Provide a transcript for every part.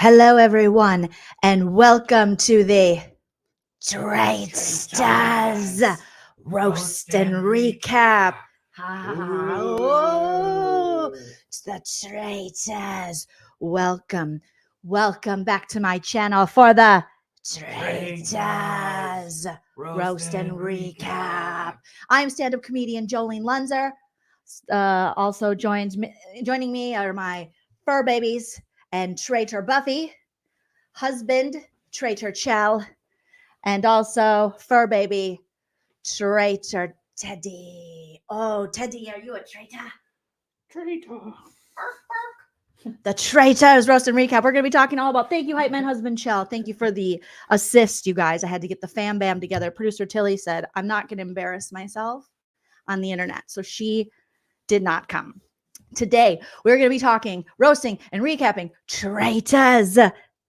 Hello, everyone, and welcome to the Traitors Roast and Recap. Oh, it's the Traitors. Welcome back to my channel for the Traitors Roast and Recap. I'm stand-up comedian Joleen Lunzer. Also joining me are my fur babies and Traitor Buffy, husband Traitor Chell, and also fur baby Traitor Teddy. Oh, Teddy, are you a traitor? Traitor. The Traitors Roast and Recap. We're going to be talking all about, thank you, Hype Man Husband Chell. Thank you for the assist, you guys. I had to get the fam bam together. Producer Tilly said, I'm not going to embarrass myself on the internet. So she did not come. Today, we're going to be talking, roasting, and recapping Traitors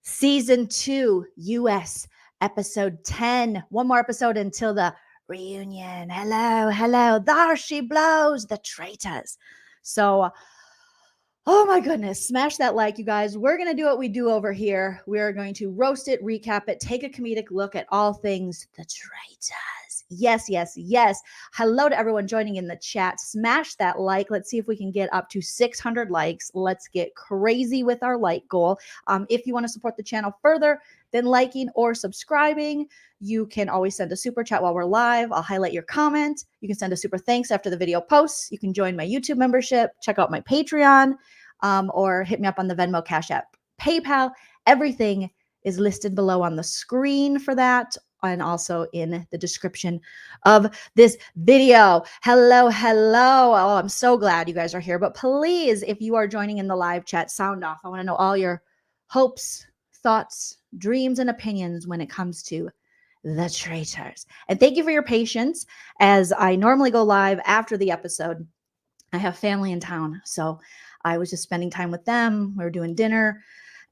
Season 2 US Episode 10. One more episode until the reunion. Hello. There she blows, the Traitors. So, oh my goodness, smash that like, you guys. We're going to do what we do over here. We are going to roast it, recap it, take a comedic look at all things the Traitors. Yes. Hello to everyone joining in the chat. Smash that like. Let's see if we can get up to 600 likes. Let's get crazy with our like goal. If you want to support the channel further than liking or subscribing, you can always send a super chat while we're live. I'll highlight your comment. You can send a super thanks after the video posts. You can join my YouTube membership, check out my Patreon, or hit me up on the Venmo, Cash App, PayPal. Everything is listed below on the screen for that, and also in the description of this video. Hello. Oh, I'm so glad you guys are here. But please, if you are joining in the live chat, sound off. I want to know all your hopes, thoughts, dreams, and opinions when it comes to the Traitors. And thank you for your patience as I normally go live after the episode. I have family in town, so I was just spending time with them. We were doing dinner,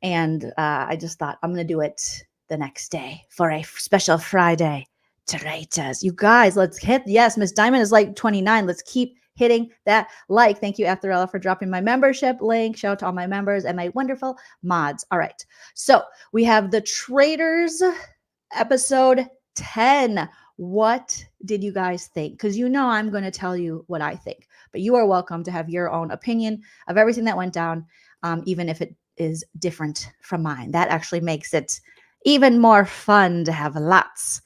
and I just thought I'm going to do it the next day for a special Friday Traitors. You guys, let's hit. Yes, Miss Diamond is like 29. Let's keep hitting that like. Thank you, Atharella, for dropping my membership link. Shout out to all my members and my wonderful mods. All right, so we have the Traitors episode 10. What did you guys think? Because you know I'm going to tell you what I think, but you are welcome to have your own opinion of everything that went down, even if it is different from mine. That actually makes it even more fun to have lots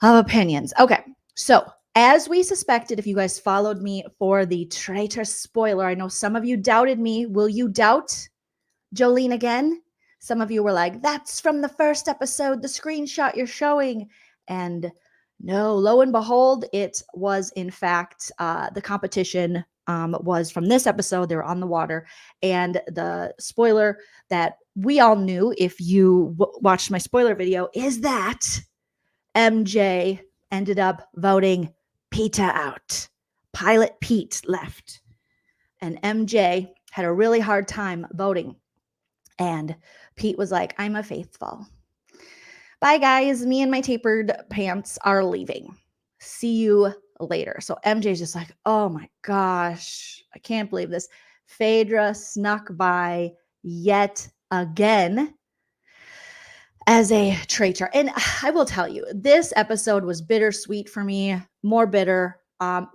of opinions. Okay, so as we suspected, if you guys followed me for the Traitor spoiler, I know some of you doubted me. Will you doubt Joleen again? Some of you were like, that's from the first episode, the screenshot you're showing. And no, lo and behold, it was in fact the competition was from this episode. They were on the water. And the spoiler that we all knew, if you watched my spoiler video, is that MJ ended up voting Peter out. Pilot Pete left. And MJ had a really hard time voting. And Pete was like, I'm a faithful. Bye, guys. Me and my tapered pants are leaving. See you later. So MJ's just like, oh my gosh, I can't believe this. Phaedra snuck by yet again as a traitor. And I will tell you, this episode was bittersweet for me, more bitter.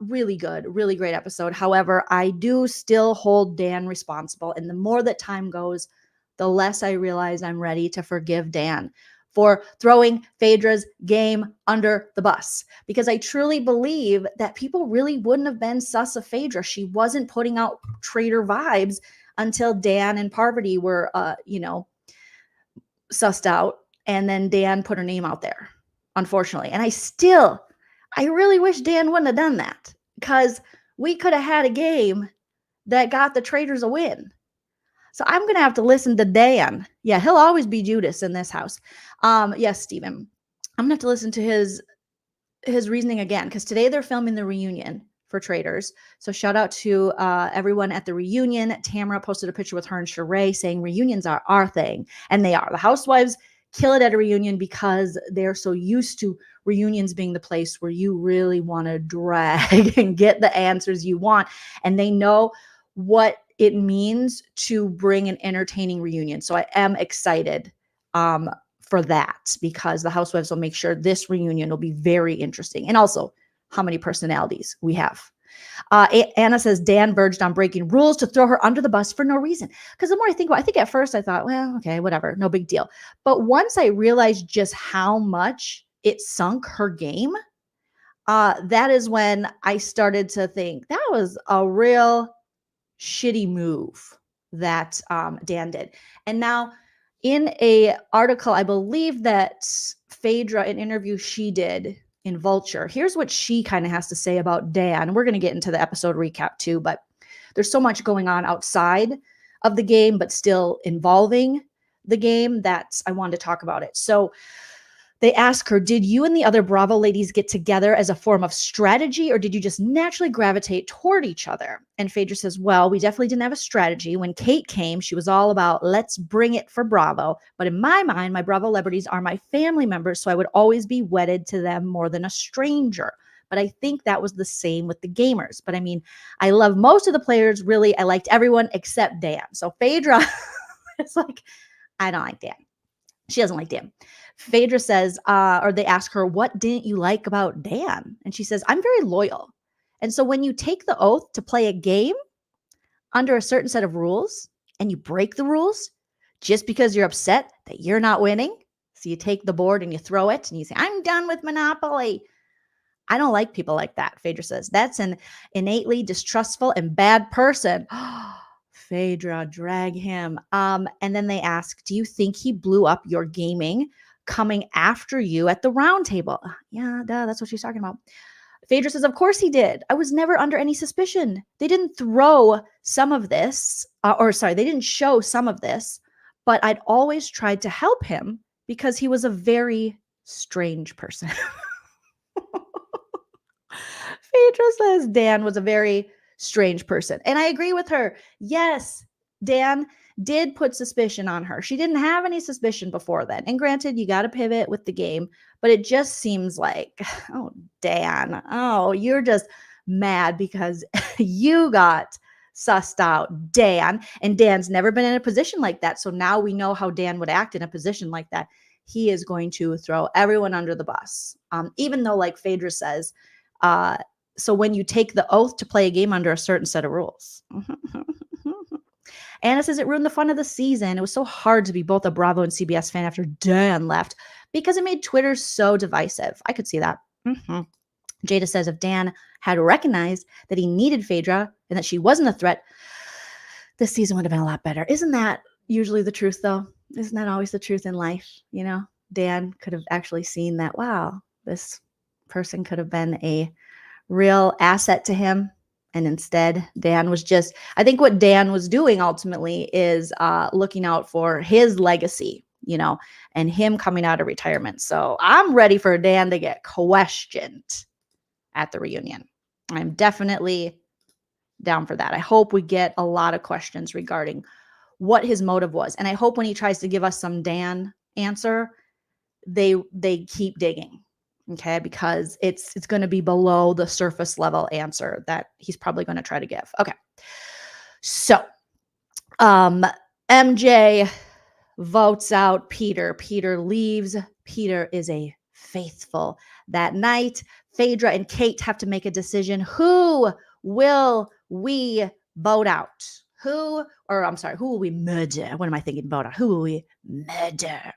Really good, really great episode. However, I do still hold Dan responsible. And the more that time goes, the less I realize I'm ready to forgive Dan for throwing Phaedra's game under the bus. Because I truly believe that people really wouldn't have been sus of Phaedra. She wasn't putting out traitor vibes until Dan and Parvati were, sussed out. And then Dan put her name out there, unfortunately. And I really wish Dan wouldn't have done that, because we could have had a game that got the Traitors a win. So I'm going to have to listen to Dan. Yeah, he'll always be Judas in this house. Yes, Steven. I'm going to have to listen to his reasoning again, because today they're filming the reunion for Traitors. So shout out to everyone at the reunion. Tamara posted a picture with her and Sheree saying reunions are our thing. And they are. The housewives kill it at a reunion because they're so used to reunions being the place where you really want to drag and get the answers you want. And they know what it means to bring an entertaining reunion. So I am excited for that, because the housewives will make sure this reunion will be very interesting. And also how many personalities we have. Anna says Dan verged on breaking rules to throw her under the bus for no reason. Because the more I think about it, I think at first I thought, well, okay, whatever, no big deal. But once I realized just how much it sunk her game, that is when I started to think that was a real shitty move that Dan did. And now in a article, I believe that Phaedra, an interview she did in Vulture, here's what she kind of has to say about Dan. We're going to get into the episode recap too, but there's so much going on outside of the game, but still involving the game, that I wanted to talk about it. So they ask her, did you and the other Bravo ladies get together as a form of strategy, or did you just naturally gravitate toward each other? And Phaedra says, well, we definitely didn't have a strategy. When Kate came, she was all about, let's bring it for Bravo. But in my mind, my Bravo celebrities are my family members, so I would always be wedded to them more than a stranger. But I think that was the same with the gamers. But I mean, I love most of the players, really. I liked everyone except Dan. So Phaedra is like, I don't like Dan. She doesn't like Dan. Phaedra says, or they ask her, what didn't you like about Dan? And she says, I'm very loyal. And so when you take the oath to play a game under a certain set of rules and you break the rules just because you're upset that you're not winning, so you take the board and you throw it and you say, I'm done with Monopoly. I don't like people like that, Phaedra says. That's an innately distrustful and bad person. Phaedra, drag him. And then they ask, do you think he blew up your gaming coming after you at the round table? Yeah, duh, that's what she's talking about. Phaedra says, of course he did. I was never under any suspicion. They didn't throw some of this, they didn't show some of this, but I'd always tried to help him because he was a very strange person. Phaedra says Dan was a very strange person. And I agree with her. Yes, Dan did put suspicion on her. She didn't have any suspicion before then. And granted, you got to pivot with the game, but it just seems like, oh, Dan, oh, you're just mad because you got sussed out, Dan. And Dan's never been in a position like that. So now we know how Dan would act in a position like that. He is going to throw everyone under the bus. Even though, like Phaedra says, so when you take the oath to play a game under a certain set of rules. Anna says it ruined the fun of the season. It was so hard to be both a Bravo and CBS fan after Dan left because it made Twitter so divisive. I could see that. Jada says if Dan had recognized that he needed Phaedra and that she wasn't a threat, this season would have been a lot better. Isn't that usually the truth, though? Isn't that always the truth in life? You know, Dan could have actually seen that, wow, this person could have been a real asset to him. And instead, Dan was just, I think what Dan was doing ultimately is looking out for his legacy, you know, and him coming out of retirement. So I'm ready for Dan to get questioned at the reunion. I'm definitely down for that. I hope we get a lot of questions regarding what his motive was. And I hope when he tries to give us some Dan answer, they keep digging. Okay, because it's going to be below the surface level answer that he's probably going to try to give. Okay. So, MJ votes out Peter. Peter leaves. Peter is a faithful. That night, Phaedra and Kate have to make a decision. Who will we vote out? Who will we murder? What am I thinking vote out? Who will we murder?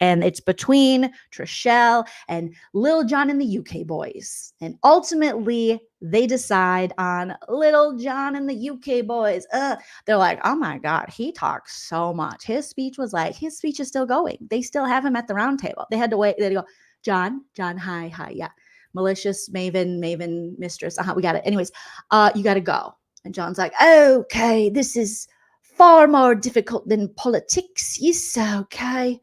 And it's between Trishelle and Lil Jon and the UK boys. And ultimately, they decide on Lil Jon and the UK boys. They're like, oh my God, he talks so much. His speech is still going. They still have him at the round table. They had to wait. They had to go, John, hi, yeah. Malicious, Maven, mistress. We got it. Anyways, you got to go. And John's like, okay, this is far more difficult than politics. Yes, okay.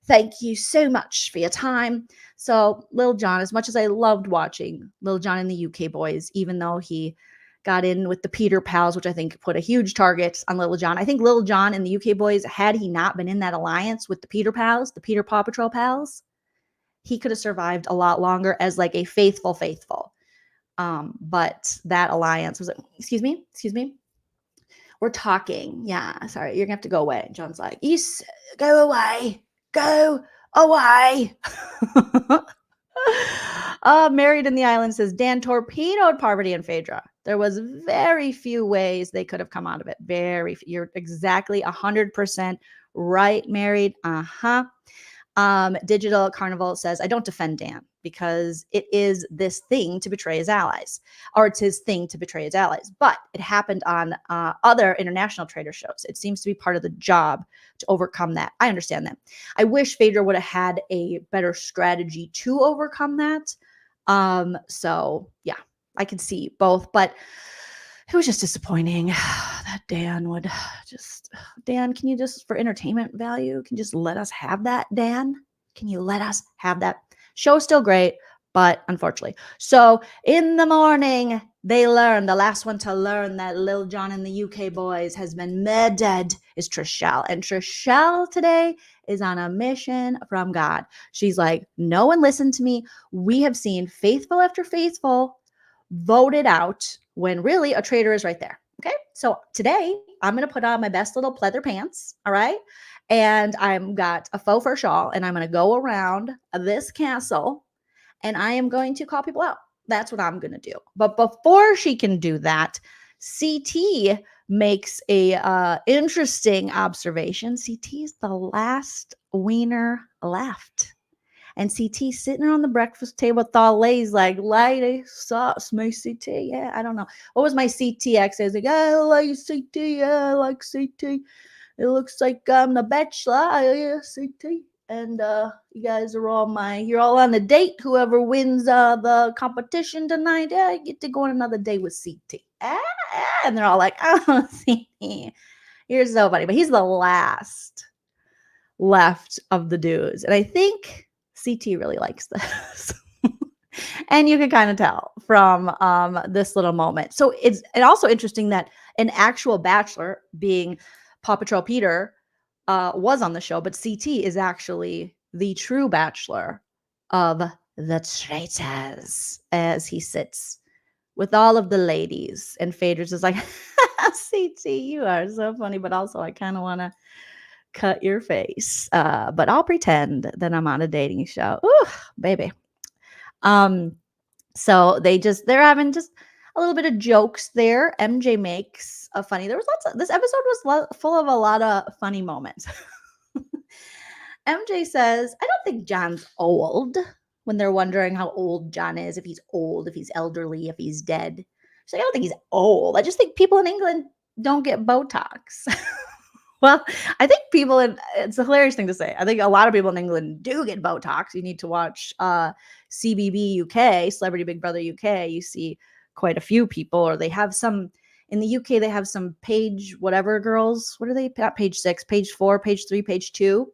Thank you so much for your time. So Lil Jon, as much as I loved watching Lil Jon and the UK boys, even though he got in with the Peter pals, which I think put a huge target on Lil Jon. I think Lil Jon and the UK boys, had he not been in that alliance with the Peter pals, the Peter Paw Patrol pals, he could have survived a lot longer as like a faithful. But that alliance was, excuse me. we're talking. Yeah, sorry, you're gonna have to go away. John's like, go away, go away. Married in the Island says Dan torpedoed Parvati and Phaedra. There was very few ways they could have come out of it. Very few. You're exactly 100% right, Married. Digital Carnival says, I don't defend Dan because it is this thing to betray his allies, or it's his thing to betray his allies. But it happened on other international traitor shows. It seems to be part of the job to overcome that. I understand that. I wish Phaedra would have had a better strategy to overcome that. So yeah, I can see both, but it was just disappointing that Dan would just, Dan, can you just, for entertainment value, can you just let us have that, Dan? Can you let us have that? Show's still great, but unfortunately. So in the morning, they learn, the last one to learn that Lil Jon and the UK boys has been murdered is Trishelle. And Trishelle today is on a mission from God. She's like, no one listened to me. We have seen faithful after faithful voted out when really a traitor is right there. Okay. So today I'm going to put on my best little pleather pants. All right. And I've got a faux fur shawl and I'm going to go around this castle and I am going to call people out. That's what I'm going to do. But before she can do that, CT makes a interesting observation. CT is the last wiener left. And CT sitting on the breakfast table with all ladies like, lady, sauce, my CT. Yeah, I don't know. What was my CT accent? I was like, I like CT. Yeah, I like CT. It looks like I'm the bachelor. Yeah, CT. And you guys are you're all on a date. Whoever wins the competition tonight, yeah, you get to go on another date with CT. And they're all like, oh, CT. You're so funny. But he's the last left of the dudes. And I think CT really likes this. And you can kind of tell from this little moment. So it's also interesting that an actual bachelor, being Paw Patrol Peter, was on the show, but CT is actually the true bachelor of the traitors, as he sits with all of the ladies. And Phaedra's is like, CT, you are so funny, but also I kind of want to cut your face. But I'll pretend that I'm on a dating show. Ooh, baby. So they're having just a little bit of jokes there. MJ makes a funny. There was this episode was full of a lot of funny moments. MJ says, I don't think John's old, when they're wondering how old Jon is, if he's old, if he's elderly, if he's dead. She's like, I don't think he's old. I just think people in England don't get Botox. Well, I think it's a hilarious thing to say. I think a lot of people in England do get Botox. You need to watch CBB UK, Celebrity Big Brother UK. You see quite a few people, or they have some, in the UK, they have some page whatever girls. What are they? Not page 6, page 4, page 3, page 2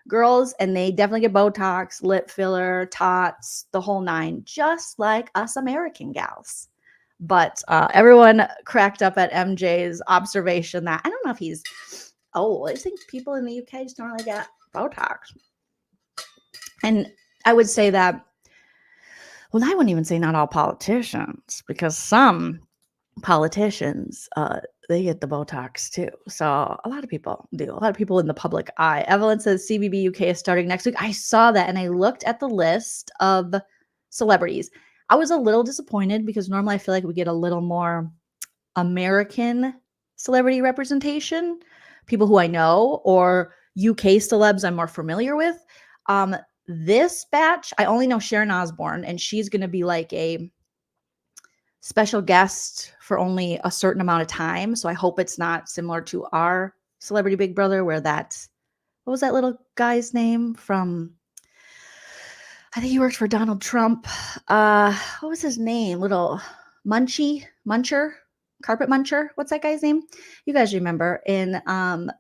girls. And they definitely get Botox, lip filler, tots, the whole nine, just like us American gals. But everyone cracked up at MJ's observation that, I don't know if he's old. I think people in the UK just don't really get Botox. And I would say that, well, I wouldn't even say not all politicians, because some politicians, they get the Botox too. So a lot of people do. A lot of people in the public eye. Evelyn says CBB UK is starting next week. I saw that and I looked at the list of celebrities. I was a little disappointed because normally I feel like we get a little more American celebrity representation, people who I know, or UK celebs I'm more familiar with. This batch, I only know Sharon Osbourne, and she's going to be like a special guest for only a certain amount of time. So I hope it's not similar to our Celebrity Big Brother, where what was that little guy's name from, I think he worked for Donald Trump. What was his name? Little Muncher? Carpet Muncher. What's that guy's name? You guys remember in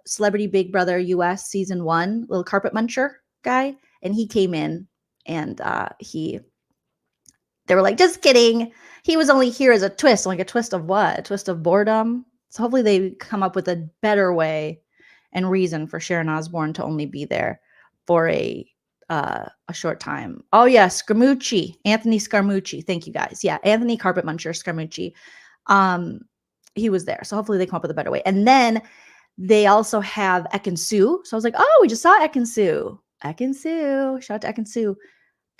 Celebrity Big Brother US season 1, little Carpet Muncher guy. And he came in and they were like, just kidding. He was only here as a twist. Like, a twist of what? A twist of boredom. So hopefully they come up with a better way and reason for Sharon Osbourne to only be there for a short time. Oh yeah, Scaramucci, Anthony Scaramucci. Thank you guys. Yeah, Anthony Carpet Muncher Scaramucci. he was there. So hopefully they come up with a better way. And then they also have Ekin-Su. So I was like, oh, we just saw Ekin-Su. Ekin-Su. Shout out to Ekin-Su.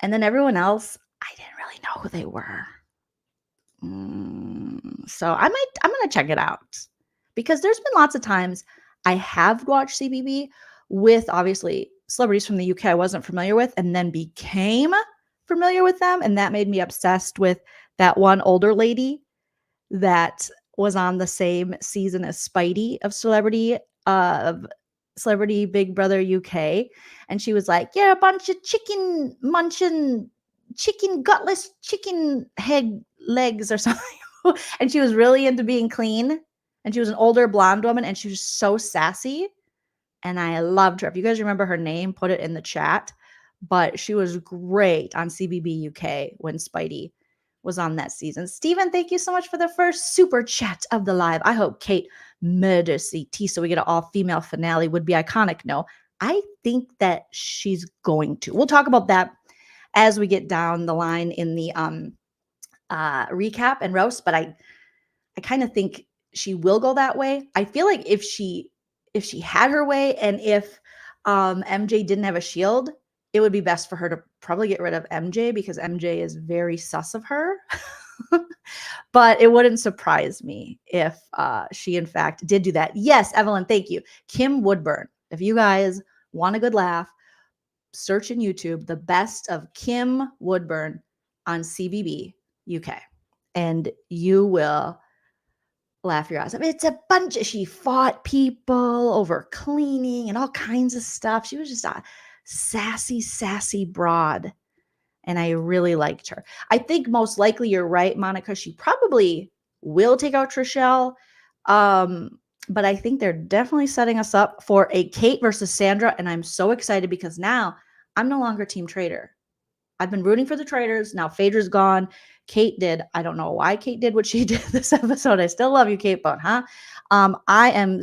And then everyone else, I didn't really know who they were. So I'm gonna check it out, because there's been lots of times I have watched CBB with obviously celebrities from the UK I wasn't familiar with, and then became familiar with them, and that made me obsessed with that one older lady that was on the same season as Spidey of Celebrity Big Brother UK, and she was like, "You're a bunch of chicken munching, chicken gutless, chicken head legs or something." And she was really into being clean, and she was an older blonde woman, and she was so sassy, and I loved her. If you guys remember her name, put it in the chat. But she was great on CBB UK when Spidey was on that season. Steven, thank you so much for the first super chat of the live. I hope Kate murders CT so we get an all-female finale. Would be iconic. No, I think that she's going to. We'll talk about that as we get down the line in the recap and roast, but I kind of think she will go that way. I feel like if she had her way, and if MJ didn't have a shield, it would be best for her to probably get rid of MJ, because MJ is very sus of her. But it wouldn't surprise me if she in fact did do that. Yes, Evelyn, thank you. Kim Woodburn. If you guys want a good laugh, search in YouTube the best of Kim Woodburn on CBB UK, and you will laugh your ass off. It's a bunch of, she fought people over cleaning and all kinds of stuff. She was just a sassy broad, and I really liked her. I think most likely you're right, Monica. She probably will take out Trishelle, but I think they're definitely setting us up for a Kate versus Sandra, and I'm so excited because now I'm no longer Team Traitor. I've been rooting for the Traitors. Now Phaedra's gone. Kate did. I don't know why Kate did what she did this episode. I still love you, Kate, but I am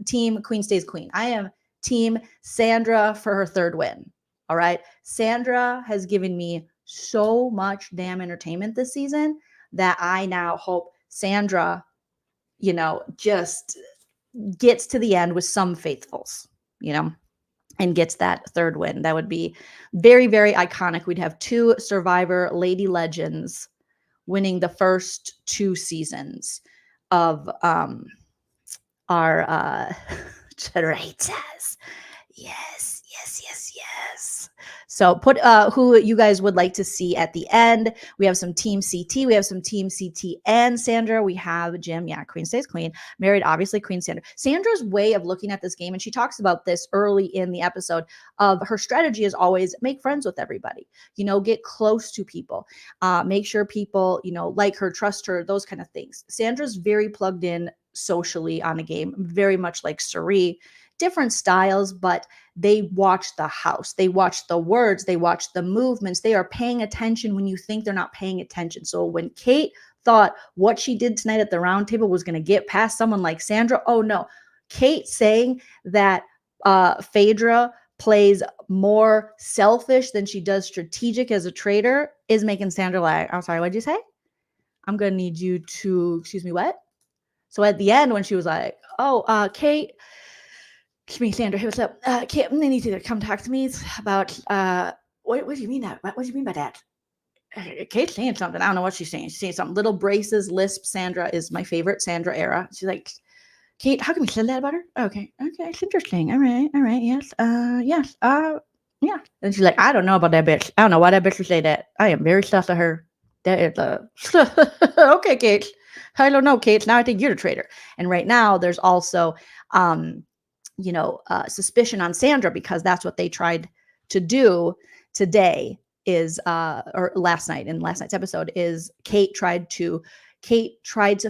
team Queen stays queen. I am team Sandra for her third win. All right. Sandra has given me so much damn entertainment this season that I now hope Sandra, just gets to the end with some faithfuls, and gets that third win. That would be very, very iconic. We'd have two Survivor Lady Legends winning the first 2 seasons of our Traitors. Yes. So put who you guys would like to see at the end. We have some Team CT. We have some Team CT and Sandra. We have Jim. Yeah, Queen stays queen. Married, obviously, Queen Sandra. Sandra's way of looking at this game, and she talks about this early in the episode, of her strategy is always make friends with everybody. Get close to people. Make sure people, like her, trust her, those kind of things. Sandra's very plugged in socially on the game, very much like Cirie. Different styles, but they watch the house, they watch the words, they watch the movements. They are paying attention when you think they're not paying attention. So when Kate thought what she did tonight at the round table was going to get past someone like Sandra, oh no. Kate saying that Phaedra plays more selfish than she does strategic as a traitor is making Sandra like, I'm sorry, what'd you say? I'm going to need you to, excuse me, what? So at the end, when she was like, oh, Kate, excuse me, Sandra, hey, what's up? Kate, they need to come talk to me about, what do you mean that? What do you mean by that? Kate's saying something. I don't know what she's saying. She's saying something. Little braces, lisp. Sandra is my favorite Sandra era. She's like, Kate, how can we say that about her? Okay, it's interesting. All right, yes, yeah. And she's like, I don't know about that bitch. I don't know why that bitch would say that. I am very sus of her. That is okay, Kate. I don't know, Kate. Now I think you're the traitor. And right now, there's also suspicion on Sandra, because that's what they tried to do today is or last night in last night's episode is Kate tried to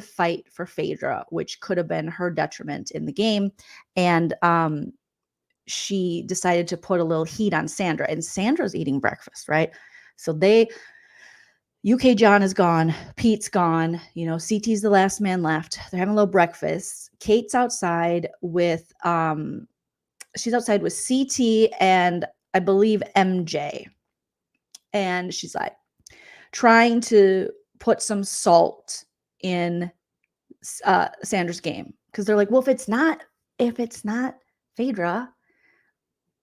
fight for Phaedra, which could have been her detriment in the game. And she decided to put a little heat on Sandra, and Sandra's eating breakfast, right? So UK John is gone. Pete's gone. CT's the last man left. They're having a little breakfast. Kate's outside with she's outside with CT and I believe MJ. And she's like trying to put some salt in Sandra's game, because they're like, well, if it's not Phaedra,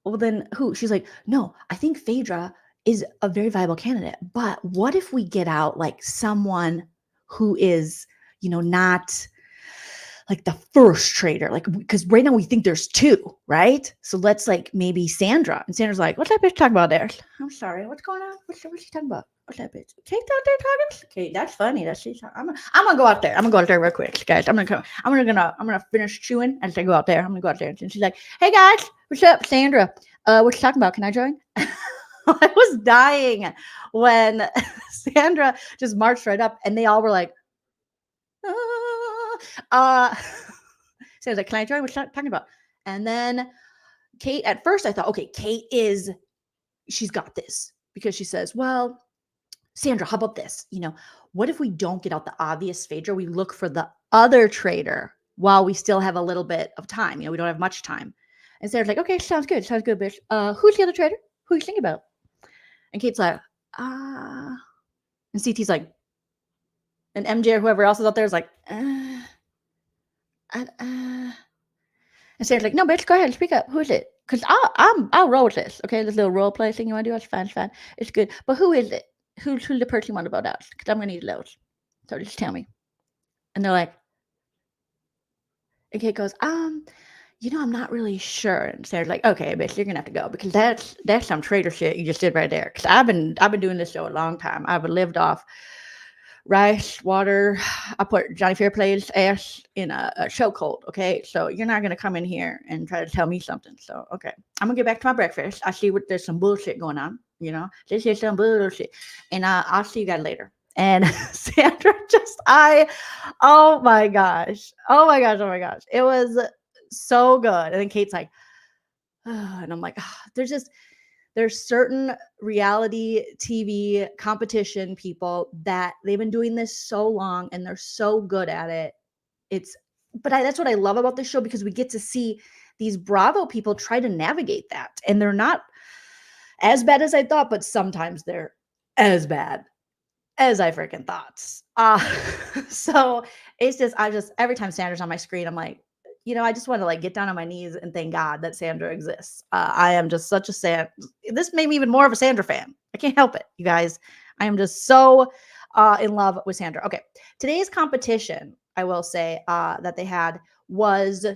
well, then who? She's like, no, I think Phaedra is a very viable candidate, but what if we get out like someone who is, not like the first traitor, like, because right now we think there's two, right? So let's like maybe Sandra. And Sandra's like, what's that bitch talking about there? I'm sorry, what's going on? What's she talking about? What's that bitch? Kate's out there talking? Okay, that's funny. I'm gonna go out there. I'm gonna go out there real quick, guys. I'm gonna finish chewing as I go out there. I'm gonna go out there. And she's like, hey guys, what's up, Sandra? What you talking about? Can I join? I was dying when Sandra just marched right up, and they all were like, so I was like, can I join? What you talking about? And then Kate, at first I thought, okay, she's got this, because she says, well, Sandra, how about this? What if we don't get out the obvious Phaedra? We look for the other traitor while we still have a little bit of time. We don't have much time. And Sarah's like, okay, sounds good, bitch. Who's the other traitor? Who are you thinking about? And Kate's like, and CT's like, and MJ or whoever else is out there is like, and Sarah's like, no, bitch, go ahead, speak up. Who is it? Because I'll roll with this. Okay, this little role play thing you want to do, it's fine. It's good. But who is it? Who's the person you want to vote out? Because I'm gonna need those. So just tell me. And they're like, and Kate goes, I'm not really sure. And Sarah's like, okay, bitch, you're gonna have to go, because that's some traitor shit you just did right there. Because I've been doing this show a long time. I've lived off rice, water. I put Johnny Fairplay's ass in a chokehold. Okay, so you're not gonna come in here and try to tell me something. So okay, I'm gonna get back to my breakfast. I see there's some bullshit going on. This is some bullshit, and I'll see you guys later. And Sandra oh my gosh, it was so good. And then Kate's like, oh, and I'm like, oh, there's certain reality TV competition people that they've been doing this so long and they're so good at it. That's what I love about this show, because we get to see these Bravo people try to navigate that. And they're not as bad as I thought, but sometimes they're as bad as I freaking thought. So it's just, every time Sandra's on my screen, I'm like, I just want to like get down on my knees and thank God that Sandra exists. I am just such a this made me even more of a Sandra fan. I can't help it, you guys. I am just so in love with Sandra. Okay, today's competition, I will say, that they had was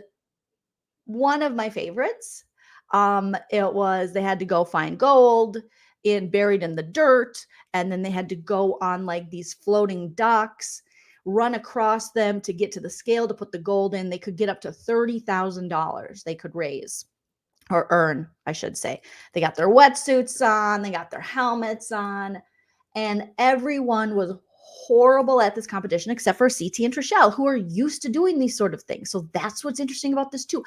one of my favorites. They had to go find gold buried in the dirt, and then they had to go on like these floating docks, run across them to get to the scale to put the gold in. They could get up to $30,000 they could raise, or earn, I should say. They got their wetsuits on, they got their helmets on, and everyone was horrible at this competition except for CT and Trishelle, who are used to doing these sort of things. So that's what's interesting about this too.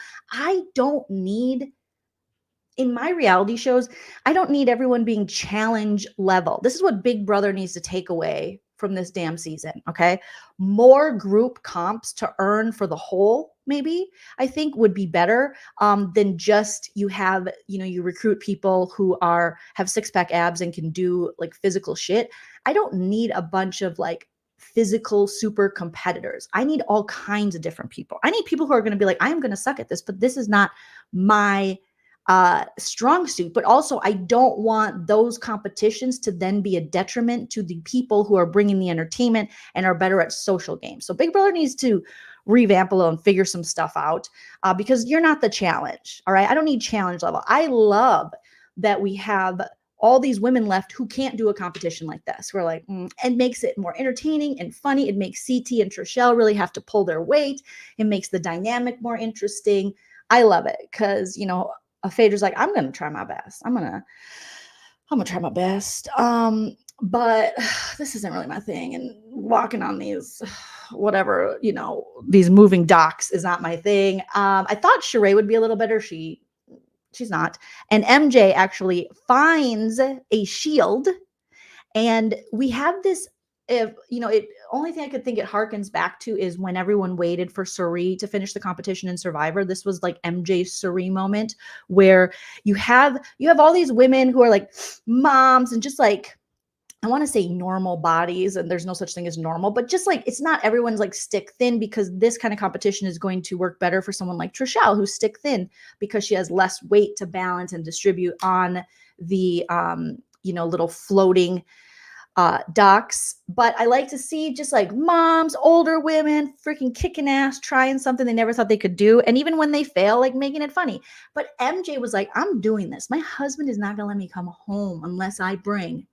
In my reality shows, I don't need everyone being challenge level. This is what Big Brother needs to take away from this damn season, okay? More group comps to earn for the whole, maybe, I think would be better than just you recruit people who have six-pack abs and can do like physical shit. I don't need a bunch of like physical super competitors. I need all kinds of different people. I need people who are going to be like, I am going to suck at this, but this is not my strong suit. But also, I don't want those competitions to then be a detriment to the people who are bringing the entertainment and are better at social games. So Big Brother needs to revamp a little and figure some stuff out, because you're not the challenge. All right, I don't need challenge level. I love that we have all these women left who can't do a competition like this. We're like, it makes it more entertaining and funny. It makes CT and Trishelle really have to pull their weight. It makes the dynamic more interesting. I love it, because Phaedra's like, I'm gonna try my best. I'm gonna try my best. But this isn't really my thing. And walking on these, whatever, these moving docks is not my thing. I thought Sheree would be a little better. She's not. And MJ actually finds a shield, and we have this. Only thing I could think it harkens back to is when everyone waited for Suri to finish the competition in Survivor. This was like MJ's Suri moment, where you have all these women who are like moms and just like I want to say normal bodies, and there's no such thing as normal, but just like it's not everyone's like stick thin, because this kind of competition is going to work better for someone like Trishelle, who's stick thin because she has less weight to balance and distribute on the little floating docks. But I like to see just like moms, older women freaking kicking ass, trying something they never thought they could do. And even when they fail, like making it funny. But MJ was like, I'm doing this. My husband is not going to let me come home unless I bring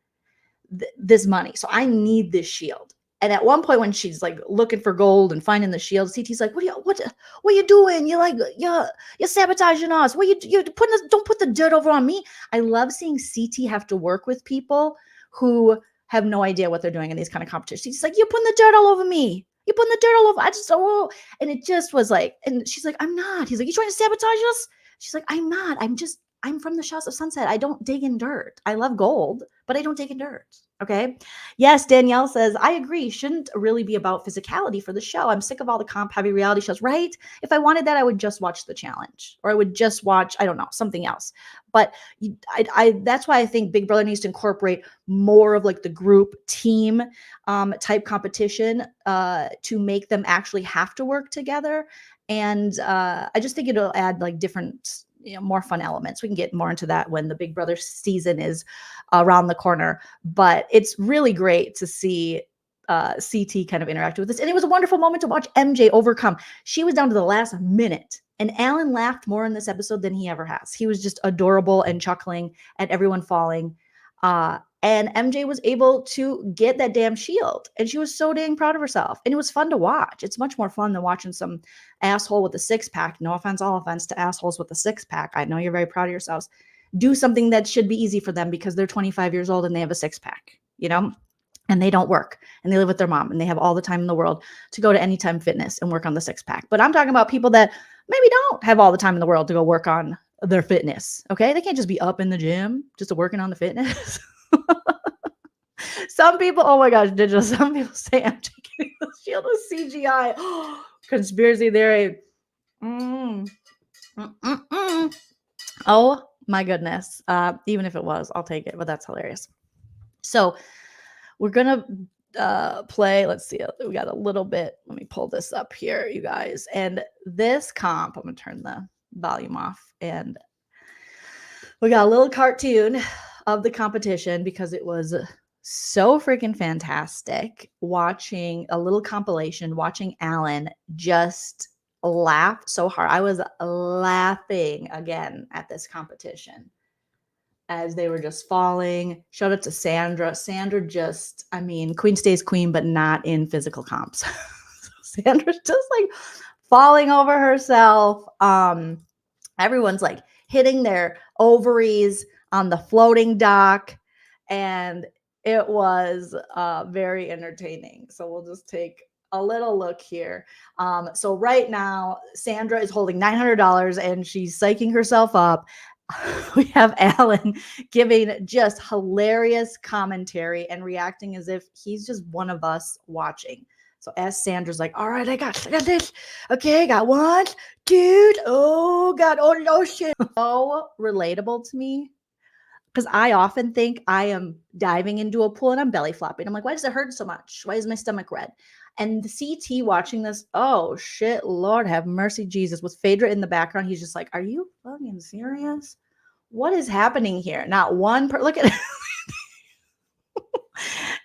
this money. So I need this shield. And at one point when she's like looking for gold and finding the shield, CT's like, what are you doing? You're sabotaging us. You putting this, don't put the dirt over on me. I love seeing CT have to work with people who have no idea what they're doing in these kind of competitions. She's like, you're putting the dirt all over me. You're putting the dirt all over. And it just was like, and she's like, I'm not. He's like, you trying to sabotage us? She's like, I'm not. I'm from the Shores of Sunset. I don't dig in dirt. I love gold, but I don't dig in dirt. Okay. Yes, Danielle says, I agree. Shouldn't really be about physicality for the show. I'm sick of all the comp heavy reality shows, right? If I wanted that, I would just watch The Challenge, or I would just watch, I don't know, something else. But that's why I think Big Brother needs to incorporate more of like the group team type competition to make them actually have to work together. And I just think it'll add like different, more fun elements. We can get more into that when the Big Brother season is around the corner. But it's really great to see CT kind of interact with this. And it was a wonderful moment to watch MJ overcome. She was down to the last minute. And Alan laughed more in this episode than he ever has. He was just adorable and chuckling at everyone falling. And MJ was able to get that damn shield. And she was so dang proud of herself. And it was fun to watch. It's much more fun than watching some asshole with a six-pack. No offense, all offense to assholes with a six-pack. I know you're very proud of yourselves. Do something that should be easy for them because they're 25 years old and they have a six-pack, and they don't work and they live with their mom and they have all the time in the world to go to Anytime Fitness and work on the six-pack. But I'm talking about people that maybe don't have all the time in the world to go work on their fitness. Okay. They can't just be up in the gym, just working on the fitness. Some people, oh my gosh, some people say I'm taking the shield with CGI. Conspiracy theory. Oh my goodness. Even if it was, I'll take it, but that's hilarious. So we're going to play. Let's see. We got a little bit. Let me pull this up here, you guys. And this comp, I'm going to turn the volume off. And we got a little cartoon of the competition because it was so freaking fantastic watching a little compilation, watching Alan just laugh so hard. I was laughing again at this competition as they were just falling. Shout out to Sandra. Sandra just, queen stays queen, but not in physical comps. So Sandra's just like falling over herself. Everyone's like hitting their ovaries on the floating dock, and it was very entertaining. So we'll just take a little look here. So right now, Sandra is holding $900 and she's psyching herself up. We have Alan giving just hilarious commentary and reacting as if he's just one of us watching. So as Sandra's like, all right, I got this. Okay, I got one, dude. Oh God, oh no shit. So relatable to me. Because I often think I am diving into a pool and I'm belly flopping. I'm like, why does it hurt so much? Why is my stomach red? And the CT watching this, oh shit, Lord have mercy, Jesus, with Phaedra in the background, he's just like, are you fucking serious? What is happening here? Not one look at it.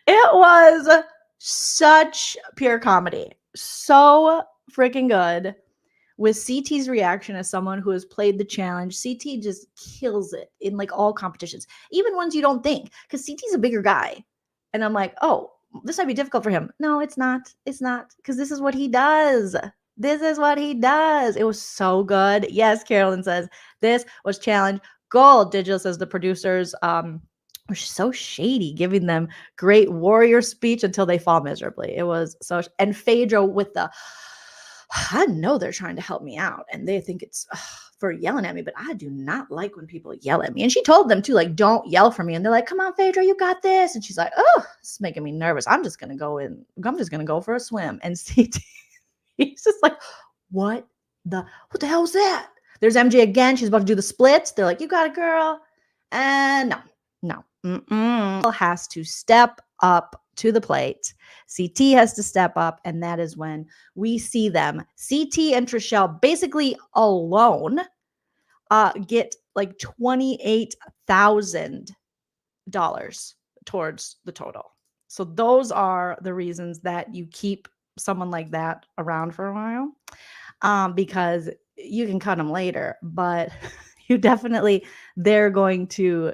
It was such pure comedy. So freaking good. With CT's reaction as someone who has played the challenge, CT just kills it in like all competitions, even ones you don't think, because CT's a bigger guy. And I'm like, oh, this might be difficult for him. No, it's not. It's not, because this is what he does. This is what he does. It was so good. Yes, Carolyn says this was challenge gold. Digital says the producers were so shady, giving them great warrior speech until they fall miserably. It was so, and Phaedra with the, I know they're trying to help me out and they think it's for yelling at me, but I do not like when people yell at me. And she told them too, like, don't yell for me. And they're like, come on, Phaedra, you got this. And she's like, oh, it's making me nervous. I'm just going to go for a swim. And CT, he's just like, what the hell is that? There's MJ again. She's about to do the splits. They're like, you got it, girl. And no. Has to step up to the plate. CT has to step up, and that is when we see them. CT and Trishelle basically alone get like $28,000 towards the total. So those are the reasons that you keep someone like that around for a while, because you can cut them later, but you definitely, they're going to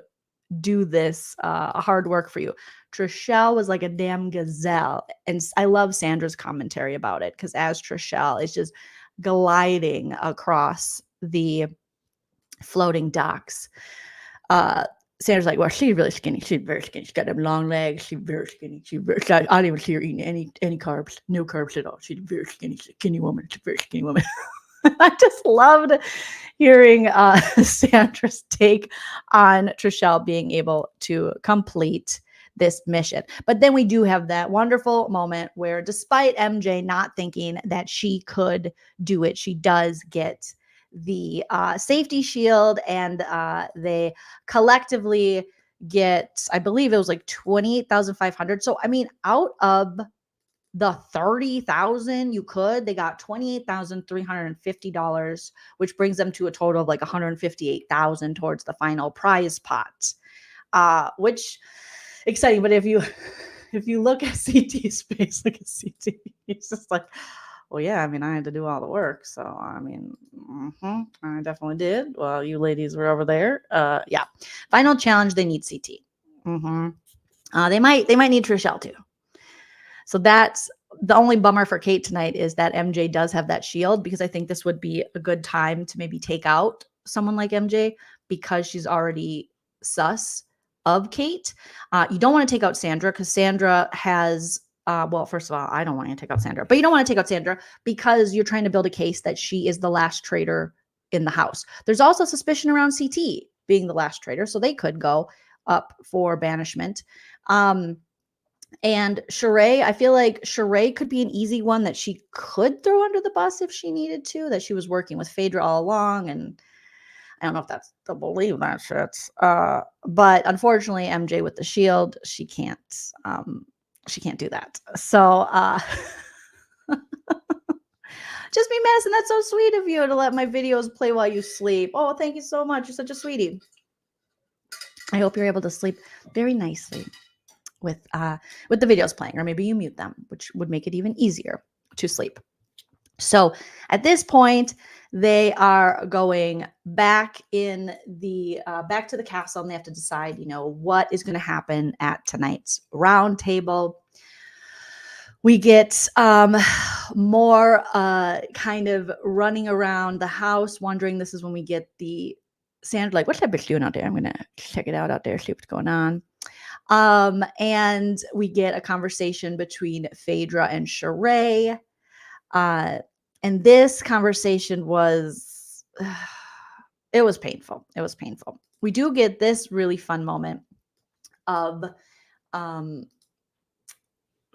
do this hard work for you. Trishelle was like a damn gazelle. And I love Sandra's commentary about it, because as Trishelle is just gliding across the floating docks, Sandra's like, well, she's really skinny. She's very skinny. She's got them long legs. She's very skinny. I don't even see her eating any carbs. No carbs at all. She's a very skinny, skinny woman. She's a very skinny woman. I just loved hearing Sandra's take on Trishelle being able to complete this mission. But then we do have that wonderful moment where, despite MJ not thinking that she could do it, she does get the safety shield, and they collectively get, I believe it was like 28,500. So, I mean, out of the 30,000 you could, they got $28,350, which brings them to a total of like 158,000 towards the final prize pot, which exciting. But if you look at CT's face, look at CT, it's just like, well, yeah, I mean, I had to do all the work. So, I mean, I definitely did. Well, you ladies were over there. Yeah. Final challenge, they need CT. They might need Trishelle too. So that's the only bummer for Kate tonight, is that MJ does have that shield, because I think this would be a good time to maybe take out someone like MJ, because she's already sus of Kate. You don't want to take out Sandra, because Sandra has, well, first of all, I don't want you to take out Sandra, but you don't want to take out Sandra because you're trying to build a case that she is the last traitor in the house. There's also suspicion around CT being the last traitor, so they could go up for banishment. And Sheree, I feel like Sheree could be an easy one that she could throw under the bus if she needed to, that she was working with Phaedra all along. And I don't know if that's to believe that shit. But unfortunately, MJ with the shield, she can't do that. So just be messing. That's so sweet of you to let my videos play while you sleep. Oh, thank you so much. You're such a sweetie. I hope you're able to sleep very nicely with the videos playing, or maybe you mute them, which would make it even easier to sleep. So at this point, they are going back in the back to the castle, and they have to decide, what is going to happen at tonight's round table. We get more kind of running around the house, wondering. This is when we get the Sandra, like, what's that bitch doing out there? I'm going to check it out there, see what's going on. And we get a conversation between Phaedra and Sheree. And this conversation was, it was painful. It was painful. We do get this really fun moment of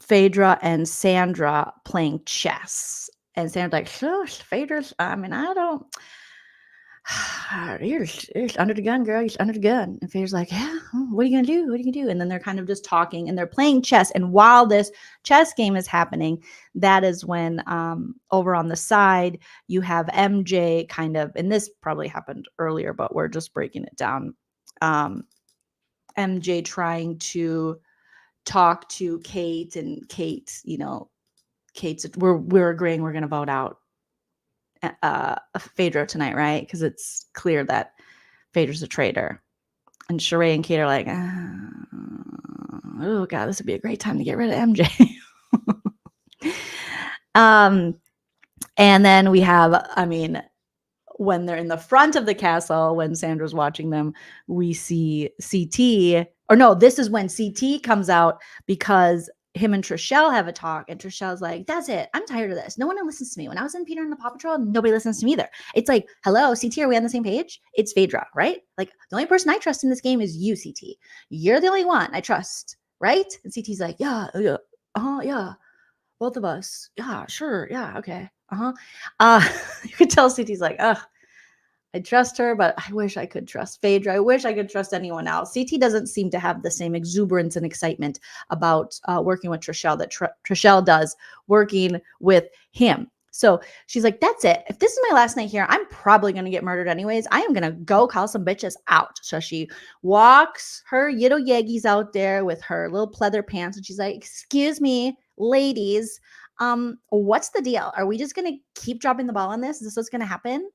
Phaedra and Sandra playing chess. And Sandra's like, shush, Phaedra's, I mean, I don't, you're under the gun, girl. You're under the gun. And Phaedra's like, yeah, what are you going to do? What are you going to do? And then they're kind of just talking, and they're playing chess. And while this chess game is happening, that is when over on the side, you have MJ kind of, and this probably happened earlier, but we're just breaking it down. MJ trying to talk to Kate, and Kate, Kate's, we're agreeing we're going to vote out Phaedra tonight, right? Because it's clear that Phaedra's a traitor. And Sheree and Kate are like, oh God, this would be a great time to get rid of MJ. And then we have, when they're in the front of the castle, when Sandra's watching them, we see CT, or no, this is when CT comes out, because him and Trishelle have a talk, and Trishelle's like, that's it. I'm tired of this. No one listens to me. When I was in Peter and the Paw Patrol, nobody listens to me either. It's like, hello, CT, are we on the same page? It's Phaedra, right? Like, the only person I trust in this game is you, CT. You're the only one I trust, right? And CT's like, yeah, yeah. Both of us. Yeah, sure. Yeah, okay. You could tell CT's like, I trust her, but I wish I could trust Phaedra. I wish I could trust anyone else. CT doesn't seem to have the same exuberance and excitement about working with Trishelle that Trishelle does working with him. So she's like, that's it. If this is my last night here, I'm probably going to get murdered anyways. I am going to go call some bitches out. So she walks her yiddo yaggies out there with her little pleather pants. And she's like, excuse me, ladies, what's the deal? Are we just going to keep dropping the ball on this? Is this what's going to happen?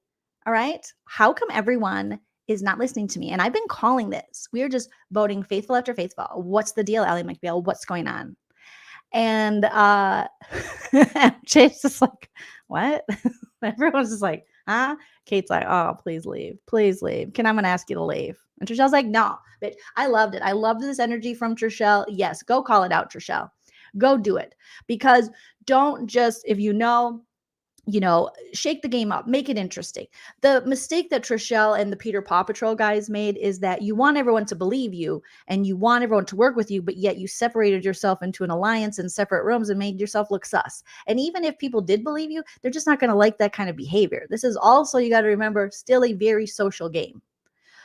All right. How come everyone is not listening to me? And I've been calling this. We are just voting faithful after faithful. What's the deal, Ally McBeal? What's going on? And Jake's just like, what? Everyone's just like, huh? Kate's like, oh, please leave. Please leave. I'm going to ask you to leave. And Trishelle's like, no, bitch. I loved it. I loved this energy from Trishelle. Yes, go call it out, Trishelle. Go do it. Because don't just, if you know, shake the game up, make it interesting. The mistake that Trishelle and the Peter Paw Patrol guys made is that you want everyone to believe you and you want everyone to work with you, but yet you separated yourself into an alliance in separate rooms and made yourself look sus. And even if people did believe you, they're just not going to like that kind of behavior. This is also, you got to remember, still a very social game.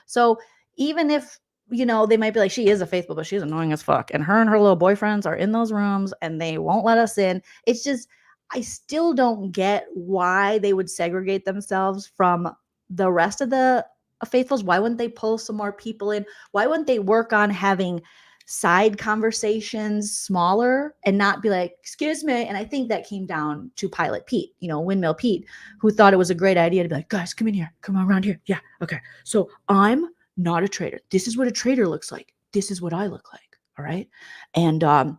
So even if, they might be like, she is a faithful, but she's annoying as fuck. And her little boyfriends are in those rooms and they won't let us in. It's just, I still don't get why they would segregate themselves from the rest of the faithfuls. Why wouldn't they pull some more people in? Why wouldn't they work on having side conversations smaller and not be like, excuse me? And I think that came down to Pilot Pete, Windmill Pete, who thought it was a great idea to be like, guys, come in here. Come on around here. Yeah. Okay. So I'm not a traitor. This is what a traitor looks like. This is what I look like. All right. And,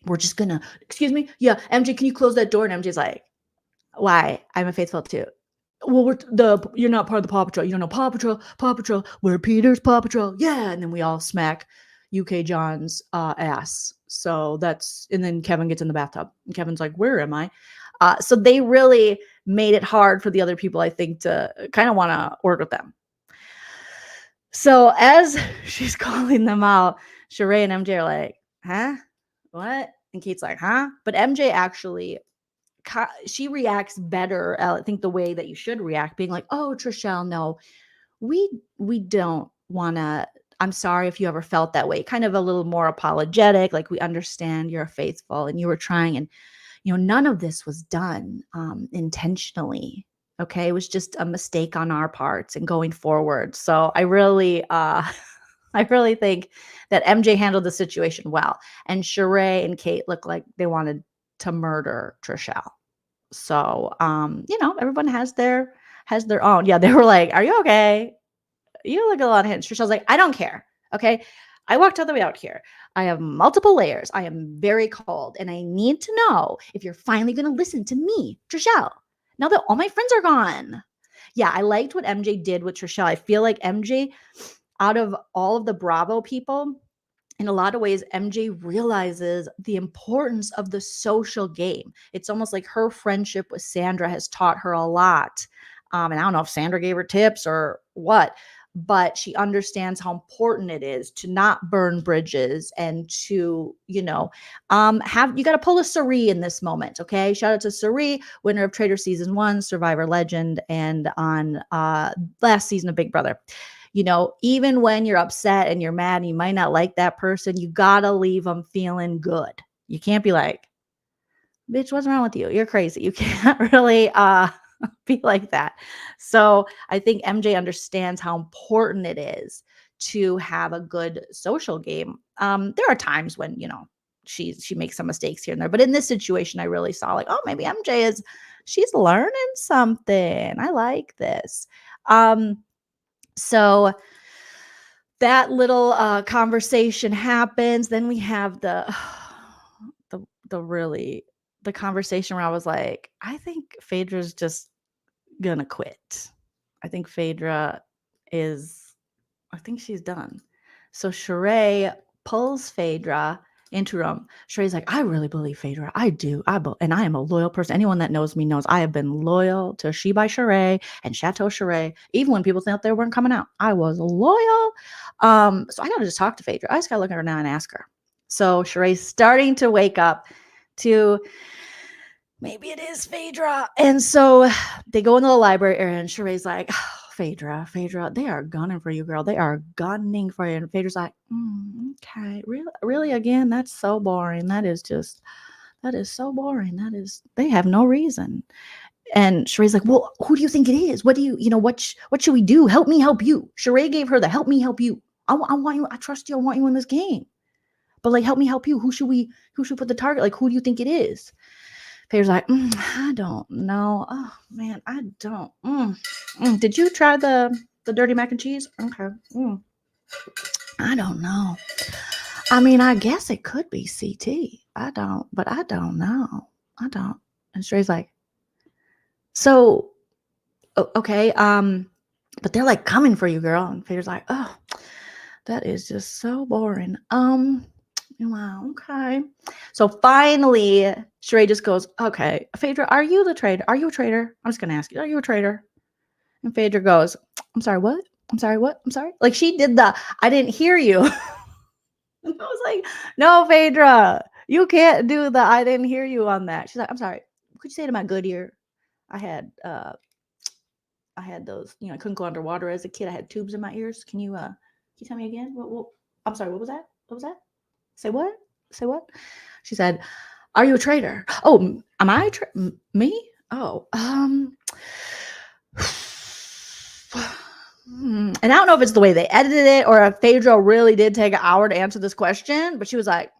we're just gonna, excuse me? Yeah, MJ, can you close that door? And MJ's like, why? I'm a faithful too. Well, you're not part of the Paw Patrol. You don't know Paw Patrol. We're Peter's Paw Patrol. Yeah. And then we all smack UK John's ass. So and then Kevin gets in the bathtub. And Kevin's like, where am I? So they really made it hard for the other people, I think, to kind of want to work with them. So as she's calling them out, Sheree and MJ are like, huh? What? And Kate's like, huh? But MJ actually, she reacts better. I think the way that you should react, being like, oh, Trishelle, no, we don't want to, I'm sorry if you ever felt that way. Kind of a little more apologetic. Like, we understand you're faithful and you were trying, and, none of this was done intentionally. Okay. It was just a mistake on our parts and going forward. So I really, I really think that MJ handled the situation well. And Sheree and Kate look like they wanted to murder Trishelle. So, everyone has their own. Yeah, they were like, are you okay? You look a lot of hints. Trishelle's like, I don't care. Okay. I walked all the way out here. I have multiple layers. I am very cold. And I need to know if you're finally going to listen to me, Trishelle, now that all my friends are gone. Yeah, I liked what MJ did with Trishelle. I feel like MJ, out of all of the Bravo people, in a lot of ways, MJ realizes the importance of the social game. It's almost like her friendship with Sandra has taught her a lot. And I don't know if Sandra gave her tips or what, but she understands how important it is to not burn bridges and to, you got to pull a Sari in this moment. Okay. Shout out to Sari, winner of Traitors Season 1, Survivor Legend, and on last season of Big Brother. Even when you're upset and you're mad and you might not like that person, you got to leave them feeling good. You can't be like, bitch, what's wrong with you? You're crazy. You can't really be like that. So I think MJ understands how important it is to have a good social game. There are times when, she makes some mistakes here and there, but in this situation, I really saw like, oh, maybe MJ she's learning something. I like this. So that little conversation happens. Then we have the conversation where I was like, I think Phaedra's just gonna quit. I think I think she's done. So Sheree pulls Phaedra into room. Sheree's like, I really believe Phaedra. I do. And I am a loyal person. Anyone that knows me knows I have been loyal to She by Sheree and Chateau Sheree. Even when people thought they weren't coming out, I was loyal. So I gotta just talk to Phaedra. I just gotta look at her now and ask her. So Sheree's starting to wake up to maybe it is Phaedra. And so they go into the library area and Sheree's like, oh, Phaedra, they are gunning for you, girl. They are gunning for you. And Phaedra's like, okay, really again? That's so boring. That is so boring. They have no reason. And Sheree's like, well, who do you think it is? What do what should we do? Help me help you. Sheree gave her the help me help you. I want you. I trust you. I want you in this game. But like, help me help you. Who should put the target? Like, who do you think it is? Phaedra's like, I don't know. Oh man, I don't. Did you try the dirty mac and cheese? Okay. I don't know. I mean, I guess it could be CT. I don't know. I don't. And Sheree's like, so, okay, but they're like coming for you, girl. And Phaedra's like, oh, that is just so boring. Wow, okay. So finally, Sheree just goes, okay, Phaedra, are you the traitor? Are you a traitor? I'm just gonna ask you, are you a traitor? And Phaedra goes, I'm sorry, what? I'm sorry, what? I'm sorry. Like she did I didn't hear you. And I was like, no, Phaedra, you can't do the I didn't hear you on that. She's like, I'm sorry. Could you say to my good ear? I had those, I couldn't go underwater as a kid. I had tubes in my ears. Can you tell me again? What I'm sorry, what was that? What was that? Say what? Say what? She said, are you a traitor? Oh, am I me? Oh, and I don't know if it's the way they edited it or if Phaedra really did take an hour to answer this question, but she was like,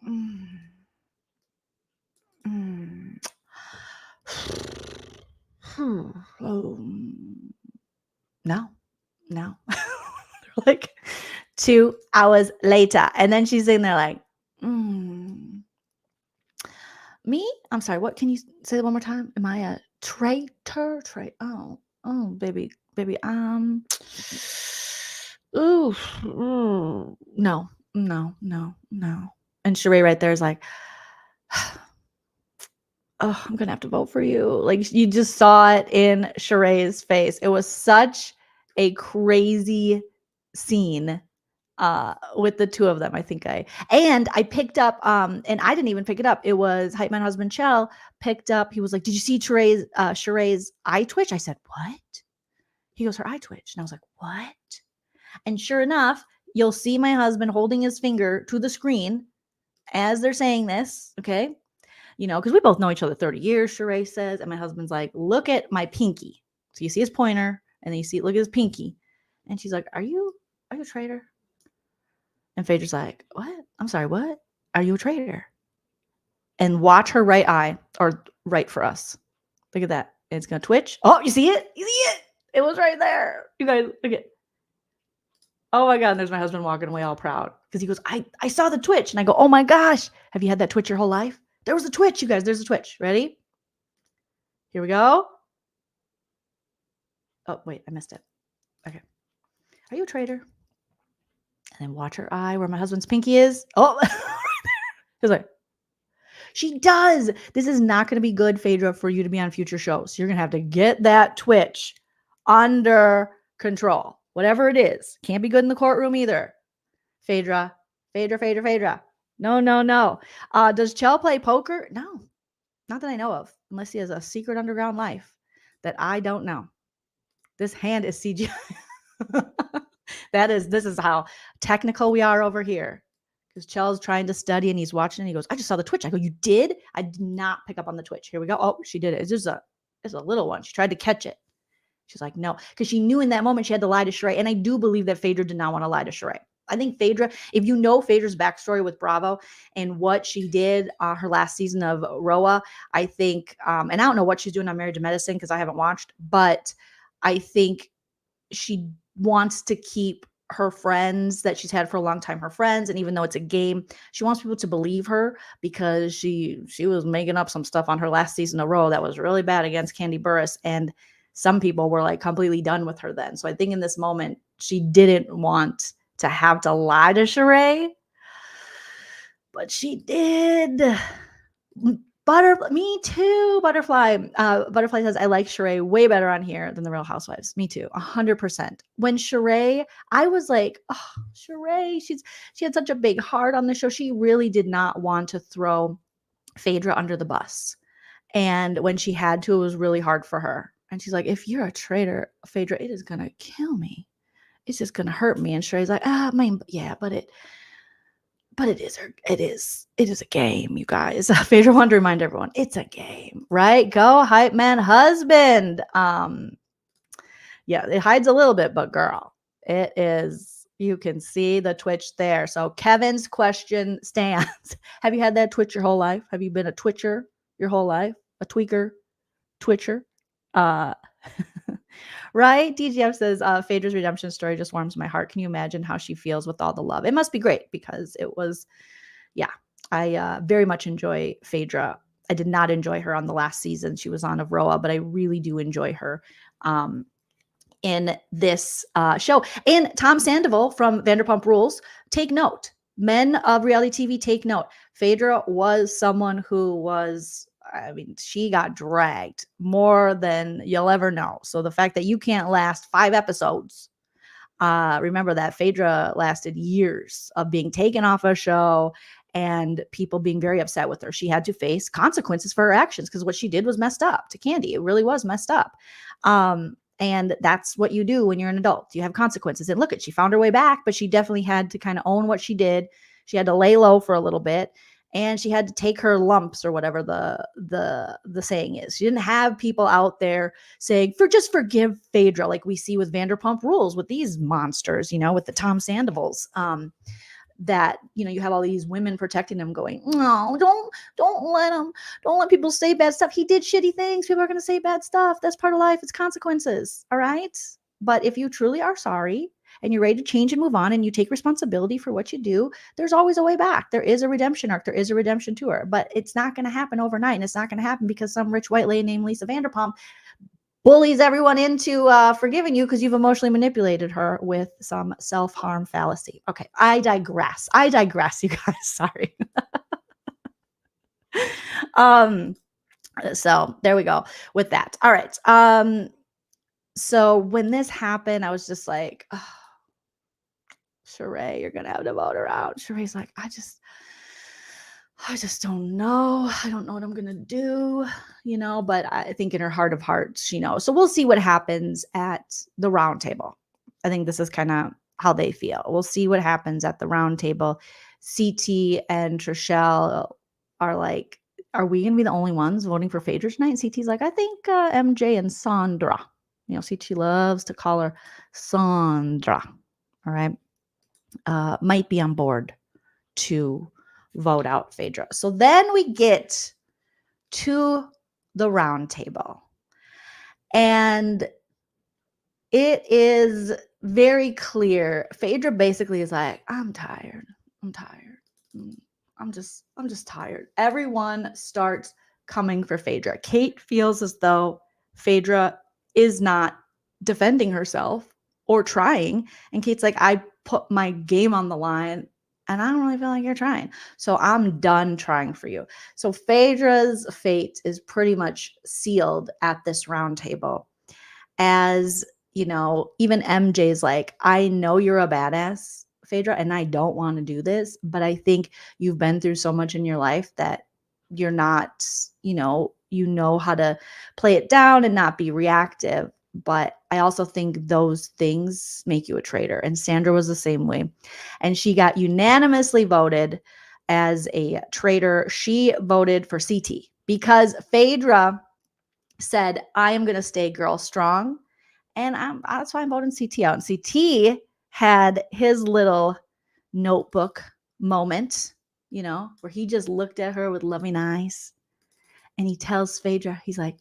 no. Like 2 hours later. And then she's in there like, me? I'm sorry. What? Can you say that one more time? Am I a traitor? Oh, baby. Ooh, no. And Sheree right there is like, oh, I'm gonna have to vote for you. Like you just saw it in Sheree's face. It was such a crazy scene with the two of them. I picked up and I didn't even pick it up. It was Hype Man Husband Chell picked up. He was like, did you see Sheree's eye twitch? I said, what? He goes, her eye twitch. And I was like, what? And sure enough, you'll see my husband holding his finger to the screen as they're saying this. Okay. Because we both know each other 30 years, Sheree says. And my husband's like, look at my pinky. So you see his pointer and then look at his pinky. And she's like, are you a traitor? And Phaedra's like, what? I'm sorry, what? Are you a traitor? And watch her right eye, or right for us. Look at that. It's going to twitch. Oh, you see it? You see it? It was right there. You guys, look at. Oh my God. And there's my husband walking away all proud. Because he goes, I saw the twitch. And I go, oh my gosh. Have you had that twitch your whole life? There was a twitch, you guys. There's a twitch. Ready? Here we go. Oh, wait. I missed it. Okay. Are you a traitor? And then watch her eye where my husband's pinky is. Oh, he's like, she does. This is not going to be good, Phaedra, for you to be on future shows. You're going to have to get that twitch under control. Whatever it is. Can't be good in the courtroom either. Phaedra. No. Does Chell play poker? No. Not that I know of. Unless he has a secret underground life that I don't know. This hand is CGI. This is how technical we are over here. Because Chell's trying to study and he's watching and he goes, I just saw the twitch. I go, you did? I did not pick up on the twitch. Here we go. Oh, she did it. It's a little one. She tried to catch it. She's like, no. Because she knew in that moment she had to lie to Sheree. And I do believe that Phaedra did not want to lie to Sheree. I think Phaedra, if you know Phaedra's backstory with Bravo and what she did her last season of Roa, I think, and I don't know what she's doing on Married to Medicine because I haven't watched, but I think she wants to keep her friends that she's had for a long time, her friends. And even though it's a game, she wants people to believe her because she was making up some stuff on her last season of Roa that was really bad against Candy Burris. And some people were like completely done with her then. So I think in this moment, she didn't want to have to lie to Sheree, but she did. Me too, Butterfly. Butterfly says, I like Sheree way better on here than the Real Housewives. Me too, 100%. When Sheree, I was like, oh, Sheree, she had such a big heart on the show. She really did not want to throw Phaedra under the bus. And when she had to, it was really hard for her. And she's like, if you're a traitor, Phaedra, it is going to kill me. It's just going to hurt me. And Sherry's like, I mean, yeah, but it is a game, you guys. Phaedra wanted to remind everyone, it's a game, right? Go hype man husband. Yeah, it hides a little bit, but girl, it is, you can see the twitch there. So Kevin's question stands. Have you had that twitch your whole life? Have you been a twitcher your whole life? A tweaker, twitcher? Right? DGF says, Phaedra's redemption story just warms my heart. Can you imagine how she feels with all the love? It must be great because it was, yeah, I very much enjoy Phaedra. I did not enjoy her on the last season. She was on Avroa, but I really do enjoy her in this show. And Tom Sandoval from Vanderpump Rules, take note. Men of reality TV, take note. Phaedra was someone who was, I mean, she got dragged more than you'll ever know. So the fact that you can't last 5 episodes, remember that Phaedra lasted years of being taken off a show and people being very upset with her. She had to face consequences for her actions because what she did was messed up to Candy. It really was messed up. And that's what you do when you're an adult. You have consequences. And look at, she found her way back, but she definitely had to kind of own what she did. She had to lay low for a little bit. And she had to take her lumps or whatever the saying is. She didn't have people out there saying, just forgive Phaedra, like we see with Vanderpump Rules with these monsters, with the Tom Sandovals. That, you have all these women protecting them going, no, don't let people say bad stuff. He did shitty things. People are going to say bad stuff. That's part of life. It's consequences. All right. But if you truly are sorry and you're ready to change and move on and you take responsibility for what you do, there's always a way back. There is a redemption arc. There is a redemption to her, but it's not going to happen overnight. And it's not going to happen because some rich white lady named Lisa Vanderpump bullies everyone into forgiving you because you've emotionally manipulated her with some self-harm fallacy. Okay, I digress, you guys. Sorry. So there we go with that. All right. So when this happened, I was just like, oh, Sheree, you're gonna have to vote her out. Sheree's like, I just don't know. I don't know what I'm going to do, but I think in her heart of hearts, she knows. So we'll see what happens at the round table. I think this is kind of how they feel. We'll see what happens at the round table. CT and Trishelle are like, are we going to be the only ones voting for Phaedra tonight? And CT's like, I think MJ and Sandra. CT loves to call her Sandra. All right. Might be on board to vote out Phaedra. So then we get to the round table. And it is very clear. Phaedra basically is like, I'm tired. I'm just tired. Everyone starts coming for Phaedra. Kate feels as though Phaedra is not defending herself or trying. And Kate's like, I put my game on the line and I don't really feel like you're trying. So I'm done trying for you. So Phaedra's fate is pretty much sealed at this round table. As, even MJ's like, I know you're a badass, Phaedra, and I don't want to do this, but I think you've been through so much in your life that you're not, you know how to play it down and not be reactive. But I also think those things make you a traitor. And Sandra was the same way. And she got unanimously voted as a traitor. She voted for CT because Phaedra said, I am going to stay girl strong. And that's why I'm voting CT out. And CT had his little notebook moment, where he just looked at her with loving eyes. And he tells Phaedra, he's like,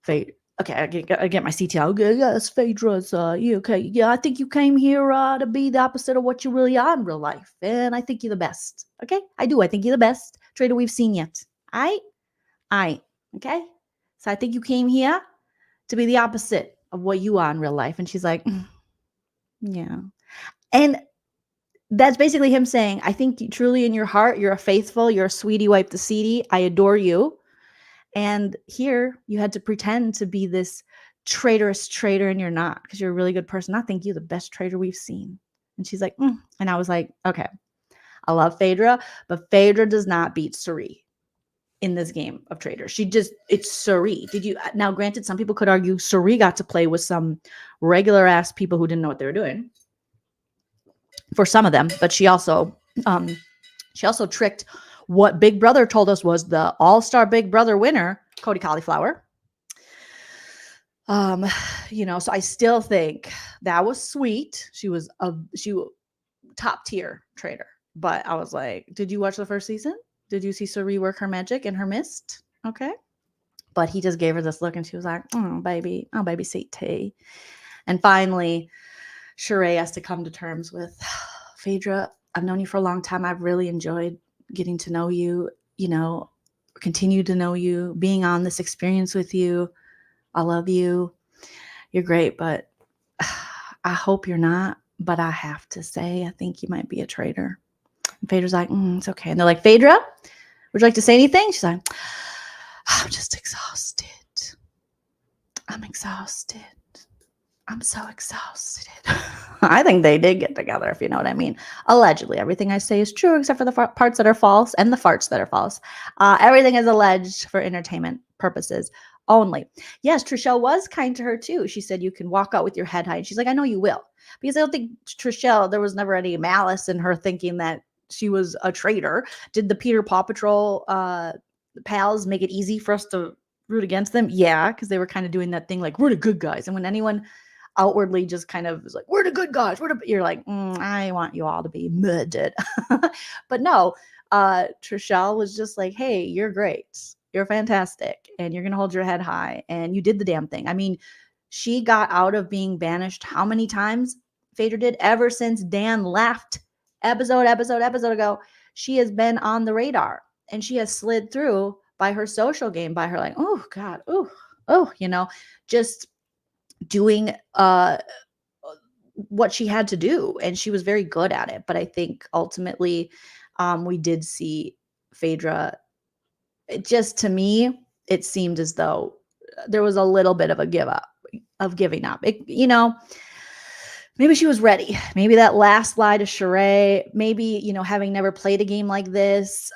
Phaedra, okay, I get my CT out. Okay, yes, Phaedra's, okay. Yeah, I think you came here to be the opposite of what you really are in real life. And I think you're the best. Okay, I do. I think you're the best traitor we've seen yet. All right. Okay. So I think you came here to be the opposite of what you are in real life. And she's like, yeah. And that's basically him saying, I think truly in your heart, you're a faithful, you're a sweetie wipe the seedy. I adore you. And here you had to pretend to be this traitorous traitor and you're not, because you're a really good person. I think you're the best traitor we've seen. And she's like, And I was like, okay, I love Phaedra, but Phaedra does not beat Cirie. in this game of Traitors. It's Suri. Now granted, some people could argue Suri got to play with some regular ass people who didn't know what they were doing for some of them, but she also tricked what Big Brother told us was the All-Star Big Brother winner, Cody Cauliflower. So I still think that was sweet. She was top tier traitor. But I was like, did you watch the first season? Did you see Suri work her magic and her mist? Okay. But he just gave her this look and she was like, oh, baby, sweet tea. And finally, Sheree has to come to terms with, Phaedra, I've known you for a long time. I've really enjoyed getting to know you, continue to know you, being on this experience with you. I love you. You're great, but I hope you're not. But I have to say, I think you might be a traitor. And Phaedra's like, it's okay. And they're like, Phaedra, would you like to say anything? She's like, I'm just exhausted. I'm exhausted. I'm so exhausted. I think they did get together, if you know what I mean. Allegedly, everything I say is true except for the parts that are false and the farts that are false. Everything is alleged for entertainment purposes only. Yes, Trishelle was kind to her too. She said, you can walk out with your head high. And she's like, I know you will. Because I don't think Trishelle, there was never any malice in her thinking that she was a traitor. Did the Peter Paw Patrol pals make it easy for us to root against them? Yeah, because they were kind of doing that thing like, we're the good guys. And when anyone outwardly just kind of is like, we're the good guys, you're like, I want you all to be murdered. But no, Trishelle was just like, hey, you're great. You're fantastic. And you're going to hold your head high. And you did the damn thing. I mean, she got out of being banished how many times? Phaedra did ever since Dan left episode ago. She has been on the radar and she has slid through by her social game, by her like, oh God, just doing what she had to do. And she was very good at it. But I think ultimately we did see Phaedra, to me, it seemed as though there was a little bit of a giving up. Maybe she was ready. Maybe that last lie to Sheree, maybe, having never played a game like this,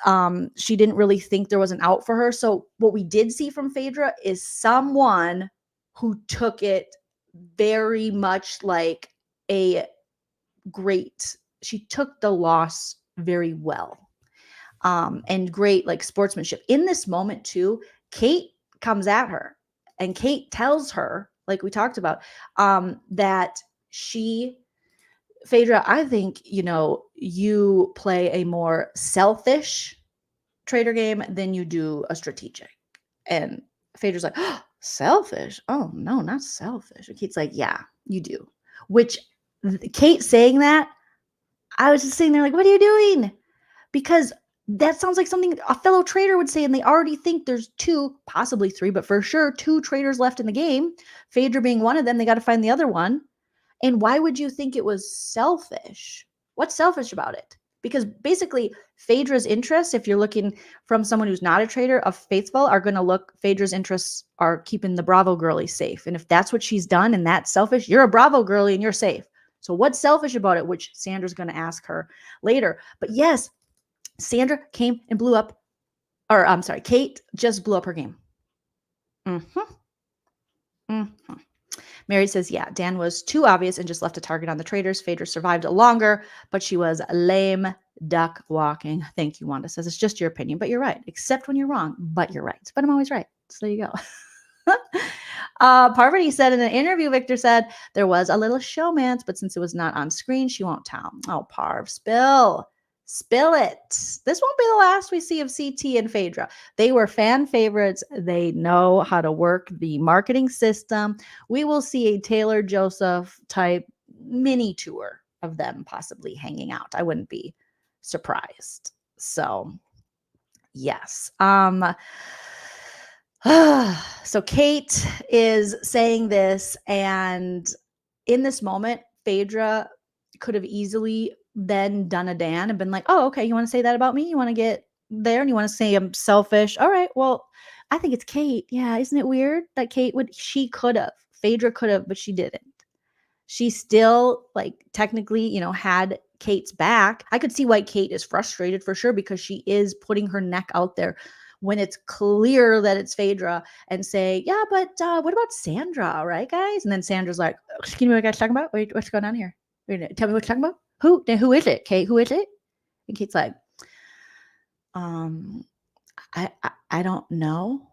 she didn't really think there was an out for her. So what we did see from Phaedra is someone who took it very much like she took the loss very well. And great like sportsmanship. In this moment too, Kate comes at her and Kate tells her, like we talked about, that Phaedra, I think, you play a more selfish traitor game than you do a strategic. And Phaedra's like, oh, selfish? Oh, no, not selfish. And Kate's like, yeah, you do. Which Kate saying that, I was just sitting there like, what are you doing? Because that sounds like something a fellow traitor would say, and they already think there's 2, possibly 3, but for sure 2 traitors left in the game. Phaedra being one of them, they got to find the other one. And why would you think it was selfish? What's selfish about it? Because basically Phaedra's interests, if you're looking from someone who's not a traitor of faithful, are going to look, Phaedra's interests are keeping the Bravo girlie safe. And if that's what she's done and that's selfish, you're a Bravo girlie and you're safe. So what's selfish about it? Which Sandra's going to ask her later. But yes, Sandra came and blew up, or I'm sorry, Kate just blew up her game. Mary says, yeah, Dan was too obvious and just left a target on the traitors. Phaedra survived longer, but she was lame duck walking. Thank you, Wanda says. It's just your opinion, but you're right. Except when you're wrong, but you're right. But I'm always right. So there you go. Parvati said in an interview, Victor said, there was a little showmance, but since it was not on screen, she won't tell. Oh, Parv, spill it. This won't be the last we see of CT and Phaedra. They were fan favorites. They know how to work the marketing system. We will see a Taylor Joseph type mini tour of them possibly hanging out. I wouldn't be surprised. So yes. So Kate is saying this, and in this moment, Phaedra could have easily then done a Dan and been like, oh, okay, you want to say that about me? You want to get there and you want to say I'm selfish? All right, well, I think it's Kate. Yeah, isn't it weird that she could have, Phaedra could have, but she didn't. She still, like, technically, had Kate's back. I could see why Kate is frustrated for sure, because she is putting her neck out there when it's clear that it's Phaedra and say, yeah, but what about Sandra, right, guys? And then Sandra's like, excuse me, what you guys talking about? What's going on here? Tell me what you're talking about. Who is it, Kate? Who is it? And Kate's like, I don't know.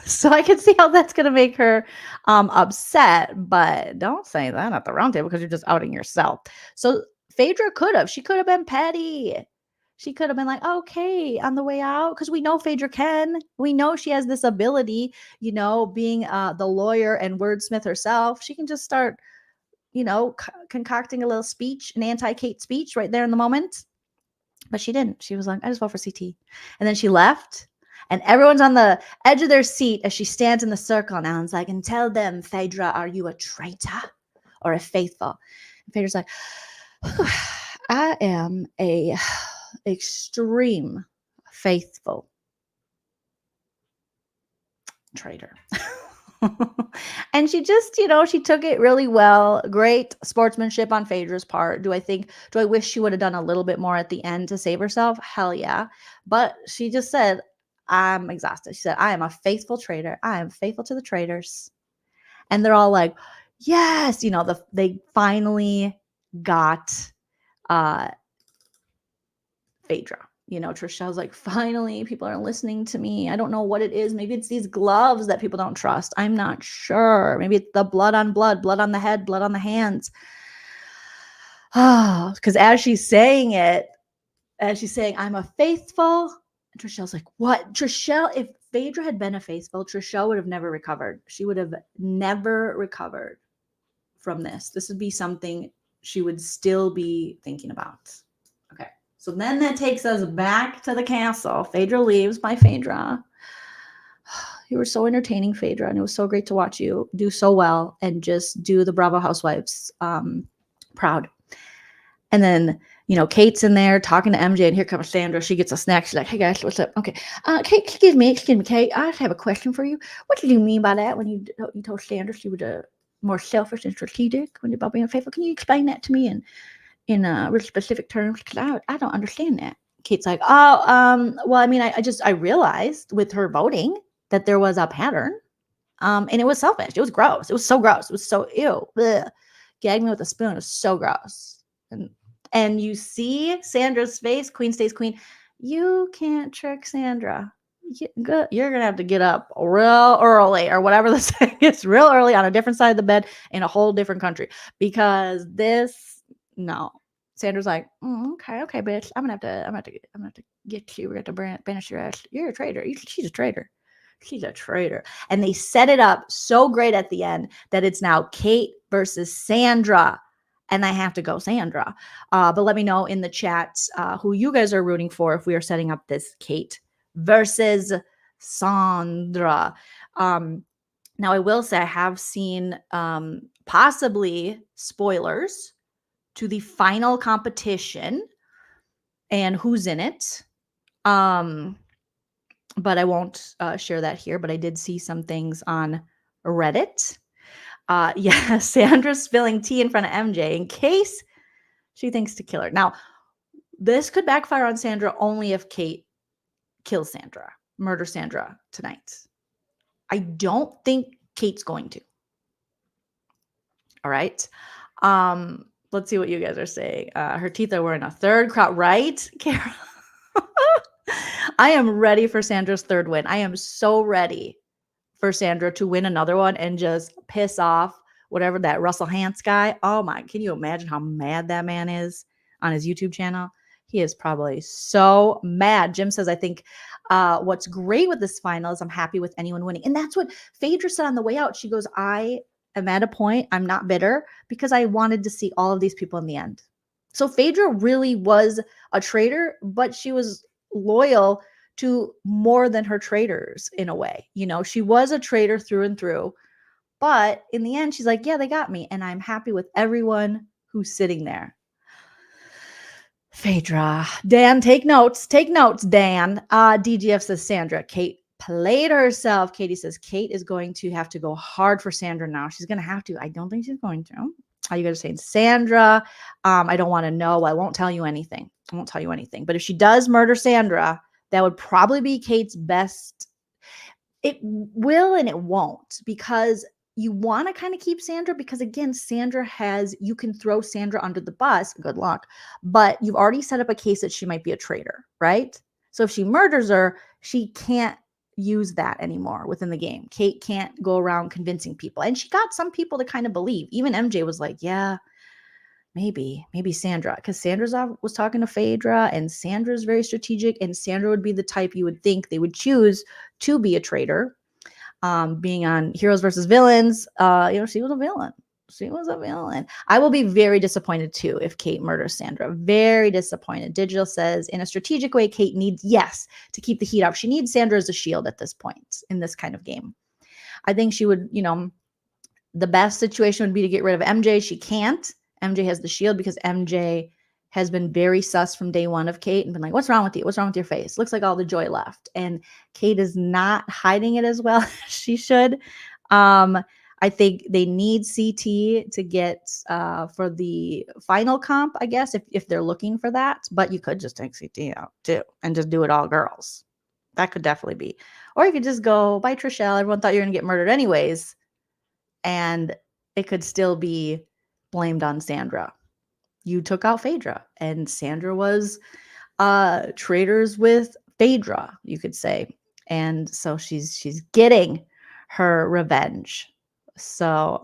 So I can see how that's going to make her upset, but don't say that at the round table because you're just outing yourself. So Phaedra she could have been petty. She could have been like, okay, on the way out, because we know Phaedra can. We know she has this ability, being the lawyer and wordsmith herself. She can just start, concocting a little speech, an anti-Kate speech right there in the moment. But she didn't. She was like, I just vote for CT. And then she left. And everyone's on the edge of their seat as she stands in the circle now. And it's like, and tell them, Phaedra, are you a traitor or a faithful? And Phaedra's like, I am a extreme faithful traitor. And she just, she took it really well. Great sportsmanship on Phaedra's part. Do I wish she would have done a little bit more at the end to save herself? Hell yeah. But she just said, I'm exhausted. She said, I am a faithful traitor. I am faithful to the traitors. And they're all like, yes, they finally got Phaedra. Trishelle's like, finally, people are listening to me. I don't know what it is. Maybe it's these gloves that people don't trust. I'm not sure. Maybe it's the blood on blood, blood on the head, blood on the hands. Oh, because as she's saying, I'm a faithful. And Trishelle's like, what? Trishelle, if Phaedra had been a faithful, Trishelle would have never recovered. She would have never recovered from this. This would be something she would still be thinking about. Okay. So then that takes us back to the castle. Phaedra leaves by Phaedra. You were so entertaining, Phaedra, and it was so great to watch you do so well and just do the Bravo Housewives proud. And then, Kate's in there talking to MJ, and here comes Sandra. She gets a snack. She's like, hey, guys, what's up? Okay. Kate, excuse me, Kate. I just have a question for you. What did you mean by that when you told Sandra she was more selfish and strategic when you're about being faithful? Can you explain that to me in real specific terms? Because I don't understand that. Kate's like, well, I mean, I realized with her voting that there was a pattern, and it was selfish. It was gross. It was so gross. It was so ew. Bleh. Gag me with a spoon. It was so gross. And you see Sandra's face. Queen stays queen. You can't trick Sandra. You're gonna have to get up real early, or whatever the saying is, real early on a different side of the bed in a whole different country, because no. Sandra's like, okay, bitch. I'm gonna have to get you. We're gonna have to banish your ass. You're a traitor. She's a traitor. She's a traitor. And they set it up so great at the end that it's now Kate versus Sandra. And I have to go Sandra. But let me know in the chat who you guys are rooting for if we are setting up this Kate versus Sandra. Now, I will say I have seen possibly spoilers to the final competition and who's in it. But I won't share that here. But I did see some things on Reddit. Yeah, Sandra's spilling tea in front of MJ in case she thinks to kill her. Now, this could backfire on Sandra only if Kate kills Sandra, murders Sandra tonight. I don't think Kate's going to. All right. Let's see what you guys are saying. Her teeth are wearing a third crop, right, Kara? I am ready for Sandra's third win. I am so ready for Sandra to win another one and just piss off whatever that Russell Hantz guy. Oh my, can you imagine how mad that man is on his YouTube channel? He is probably so mad. Jim says, I think what's great with this final is I'm happy with anyone winning. And that's what Phaedra said on the way out. She goes, I am at a point, I'm not bitter because I wanted to see all of these people in the end. So Phaedra really was a traitor, but she was loyal to more than her traitors in a way. She was a traitor through and through, but in the end, she's like, yeah, they got me. And I'm happy with everyone who's sitting there. Phaedra. Dan, take notes, Dan. DGF says, Sandra, Kate played herself. Katie says, Kate is going to have to go hard for Sandra now. She's going to have to. I don't think she's going to. You guys are saying, Sandra, I don't want to know. I won't tell you anything. But if she does murder Sandra, That would probably be Kate's best. It will and it won't, because you want to kind of keep Sandra, because again, you can throw Sandra under the bus. Good luck. But you've already set up a case that she might be a traitor, right? So if she murders her, she can't use that anymore within the game. Kate can't go around convincing people. And she got some people to kind of believe. Even MJ was like, yeah, maybe Sandra, because was talking to Phaedra, and Sandra's very strategic, and Sandra would be the type you would think they would choose to be a traitor. Being on Heroes versus Villains, she was a villain. She was a villain. I will be very disappointed too if Kate murders Sandra. Very disappointed. Digital says, in a strategic way, Kate needs, yes, to keep the heat up. She needs Sandra as a shield at this point in this kind of game. I think she would, the best situation would be to get rid of MJ. She can't. MJ has the shield because MJ has been very sus from day one of Kate and been like, what's wrong with you? What's wrong with your face? Looks like all the joy left. And Kate is not hiding it as well as she should. I think they need CT to get for the final comp, I guess, if they're looking for that. But you could just take CT out too and just do it all girls. That could definitely be. Or you could just go by Trishelle. Everyone thought you were going to get murdered anyways. And it could still be blamed on Sandra. You took out Phaedra, and Sandra was traitors with Phaedra, you could say. And so she's getting her revenge. So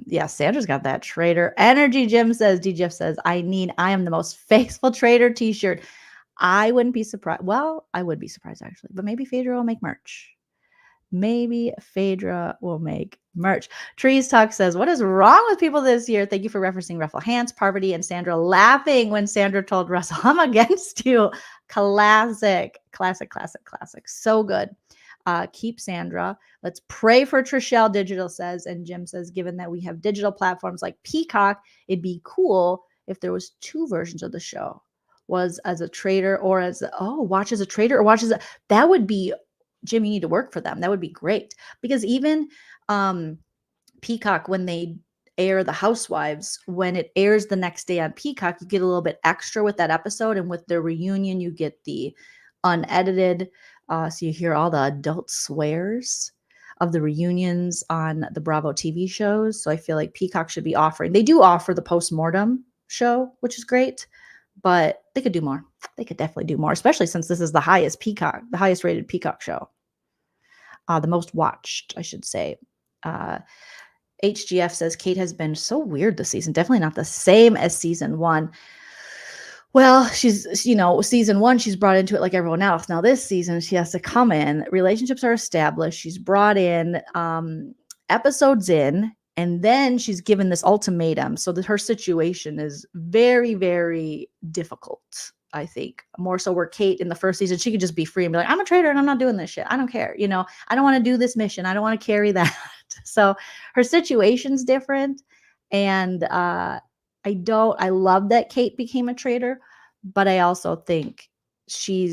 yeah, Sandra's got that traitor energy. DJF says, I am the most faithful traitor t-shirt. I wouldn't be surprised. Well, I would be surprised actually, but maybe Phaedra will make merch. Maybe Phaedra will make merch. Trees Talk says, what is wrong with people this year? Thank you for referencing Ruffle Hands, Parvati, and Sandra laughing when Sandra told Russell, I'm against you. Classic. So good. Keep Sandra. Let's pray for Trishelle, Digital says. And Jim says, given that we have digital platforms like Peacock, it'd be cool if there was 2 versions of the show. Was as a traitor or watch as a traitor or watch as a, that would be, Jim, you need to work for them. That would be great. Because even Peacock, when they air the Housewives, when it airs the next day on Peacock, you get a little bit extra with that episode. And with the reunion, you get the unedited. So you hear all the adult swears of the reunions on the Bravo TV shows. So I feel like Peacock should be offering. They do offer the postmortem show, which is great. But they could do more. They could definitely do more, especially since this is the highest rated Peacock show. The most watched, I should say. HGF says, Kate has been so weird this season. Definitely not the same as season 1. Well, she's, season 1, she's brought into it like everyone else. Now this season, she has to come in. Relationships are established. She's brought in episodes in. And then she's given this ultimatum. So that her situation is very, very difficult, I think. More so where Kate in the first season, she could just be free and be like, I'm a traitor and I'm not doing this shit. I don't care. I don't want to do this mission. I don't want to carry that. So her situation's different. And I love that Kate became a traitor, but I also think she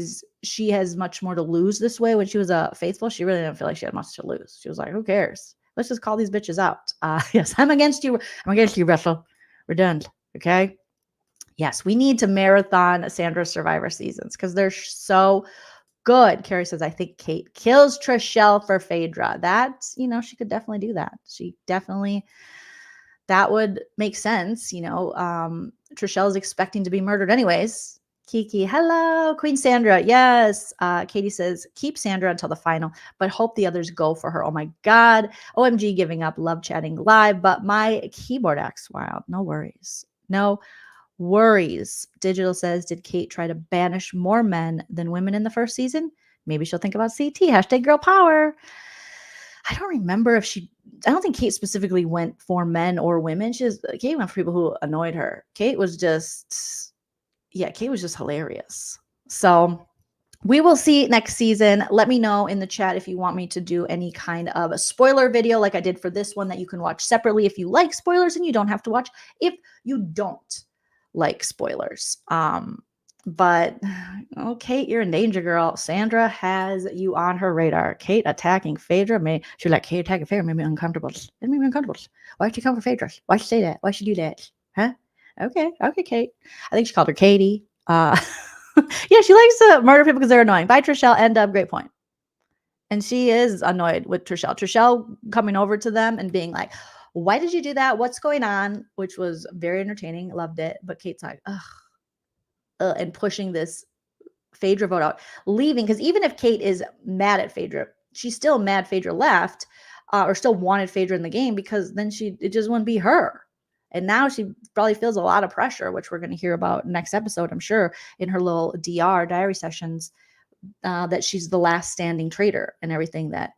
has much more to lose this way. When she was a faithful, she really didn't feel like she had much to lose. She was like, who cares? Let's just call these bitches out. Yes, I'm against you. I'm against you, Russell. We're done. Okay. Yes, we need to marathon Sandra's Survivor seasons because they're so good. Carrie says, I think Kate kills Trishelle for Phaedra. That's, she could definitely do that. That would make sense. Trishelle is expecting to be murdered anyways. Kiki, hello. Queen Sandra, yes. Katie says, keep Sandra until the final, but hope the others go for her. Oh my God. OMG, giving up. Love chatting live, but my keyboard acts wild. No worries. Digital says, did Kate try to banish more men than women in the first season? Maybe she'll think about CT. Hashtag girl power. I don't remember I don't think Kate specifically went for men or women. Kate went for people who annoyed her. Kate was just hilarious. So we will see next season. Let me know in the chat if you want me to do any kind of a spoiler video like I did for this one that you can watch separately if you like spoilers, and you don't have to watch if you don't like spoilers. But Kate, you're in danger, girl. Sandra has you on her radar. Kate attacking Phaedra. She's like, Kate attacking Phaedra made me uncomfortable. It made me uncomfortable. Why'd she come for Phaedra? Why'd she say that? Why'd she do that? Huh? Okay, Kate. I think she called her Katie. Yeah, she likes to murder people because they're annoying. Bye, Trishelle. End of. Great point. And she is annoyed with Trishelle. Trishelle coming over to them and being like, why did you do that? What's going on? Which was very entertaining. Loved it. But Kate's like, ugh. And pushing this Phaedra vote out, leaving. Because even if Kate is mad at Phaedra, she's still mad Phaedra left, or still wanted Phaedra in the game, because then it just wouldn't be her. And now she probably feels a lot of pressure, which we're going to hear about next episode, I'm sure, in her little diary sessions, that she's the last standing traitor and everything that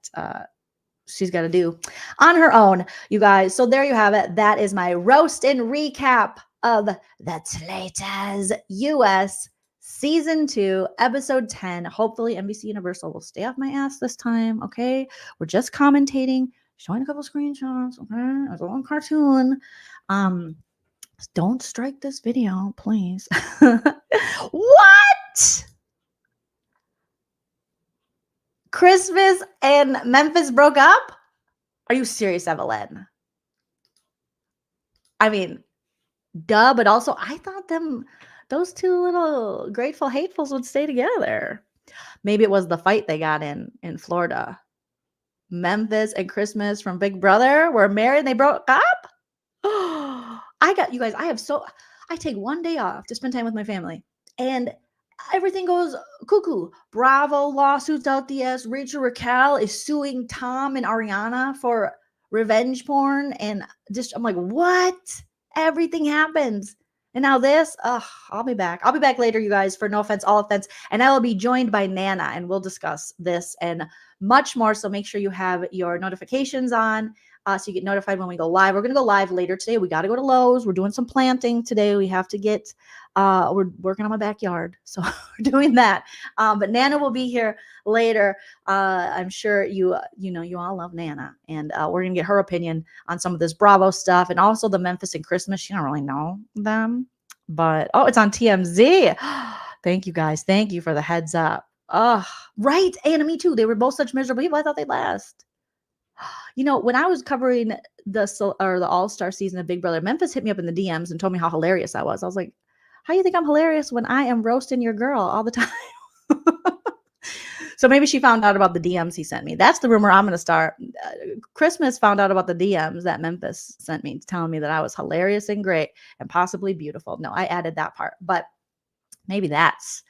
she's got to do on her own, you guys. So there you have it. That is my roast and recap of The Traitors US Season 2, Episode 10. Hopefully NBC Universal will stay off my ass this time, okay? We're just commentating, showing a couple screenshots, okay? It's a little cartoon. Don't strike this video, please. What? Christmas and Memphis broke up? Are you serious, Evelyn? I mean, duh, but also I thought those two little grateful hatefuls would stay together. Maybe it was the fight they got in Florida. Memphis and Christmas from Big Brother were married and they broke up? You guys, I take one day off to spend time with my family and everything goes cuckoo. Bravo lawsuits out the ass. Rachel Raquel is suing Tom and Ariana for revenge porn. And I'm like, what? Everything happens. And now this, I'll be back. I'll be back later, you guys, for No Offense, All Offense. And I will be joined by Nana, and we'll discuss this and much more. So make sure you have your notifications on, so you get notified when we go live. We're going to go live later today. We got to go to Lowe's. We're doing some planting today. We have to get, we're working on my backyard. So we're doing that. But Nana will be here later. I'm sure you all love Nana. And we're going to get her opinion on some of this Bravo stuff. And also the Memphis and Christmas. She don't really know them. But, it's on TMZ. Thank you, guys. Thank you for the heads up. Right. And me too. They were both such miserable people. I thought they'd last. When I was covering the All-Star season of Big Brother, Memphis hit me up in the DMs and told me how hilarious I was. I was like, how do you think I'm hilarious when I am roasting your girl all the time? So maybe she found out about the DMs he sent me. That's the rumor I'm going to start. Christmas found out about the DMs that Memphis sent me, telling me that I was hilarious and great and possibly beautiful. No, I added that part, but maybe that's...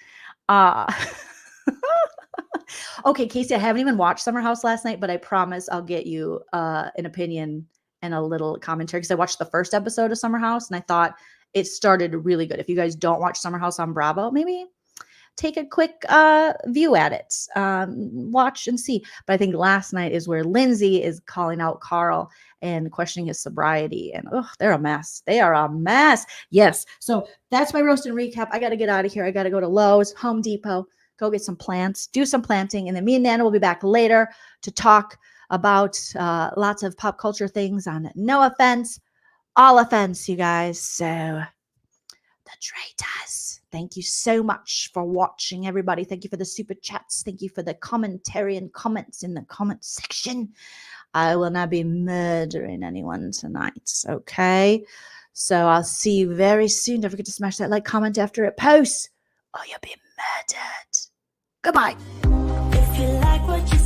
Okay, Casey, I haven't even watched Summer House last night, but I promise I'll get you an opinion and a little commentary, because I watched the first episode of Summer House and I thought it started really good. If you guys don't watch Summer House on Bravo, maybe take a quick view at it, watch and see. But I think last night is where Lindsay is calling out Carl and questioning his sobriety, and they're a mess. They are a mess. Yes. So that's my roast and recap. I got to get out of here. I got to go to Lowe's, Home Depot, go get some plants, do some planting. And then me and Nana will be back later to talk about lots of pop culture things on No Offense, All Offense, you guys. So The Traitors. Thank you so much for watching, everybody. Thank you for the super chats. Thank you for the commentary and comments in the comment section. I will not be murdering anyone tonight, okay? So I'll see you very soon. Don't forget to smash that like, comment after it posts, or you'll be murdered. Goodbye. If you like what you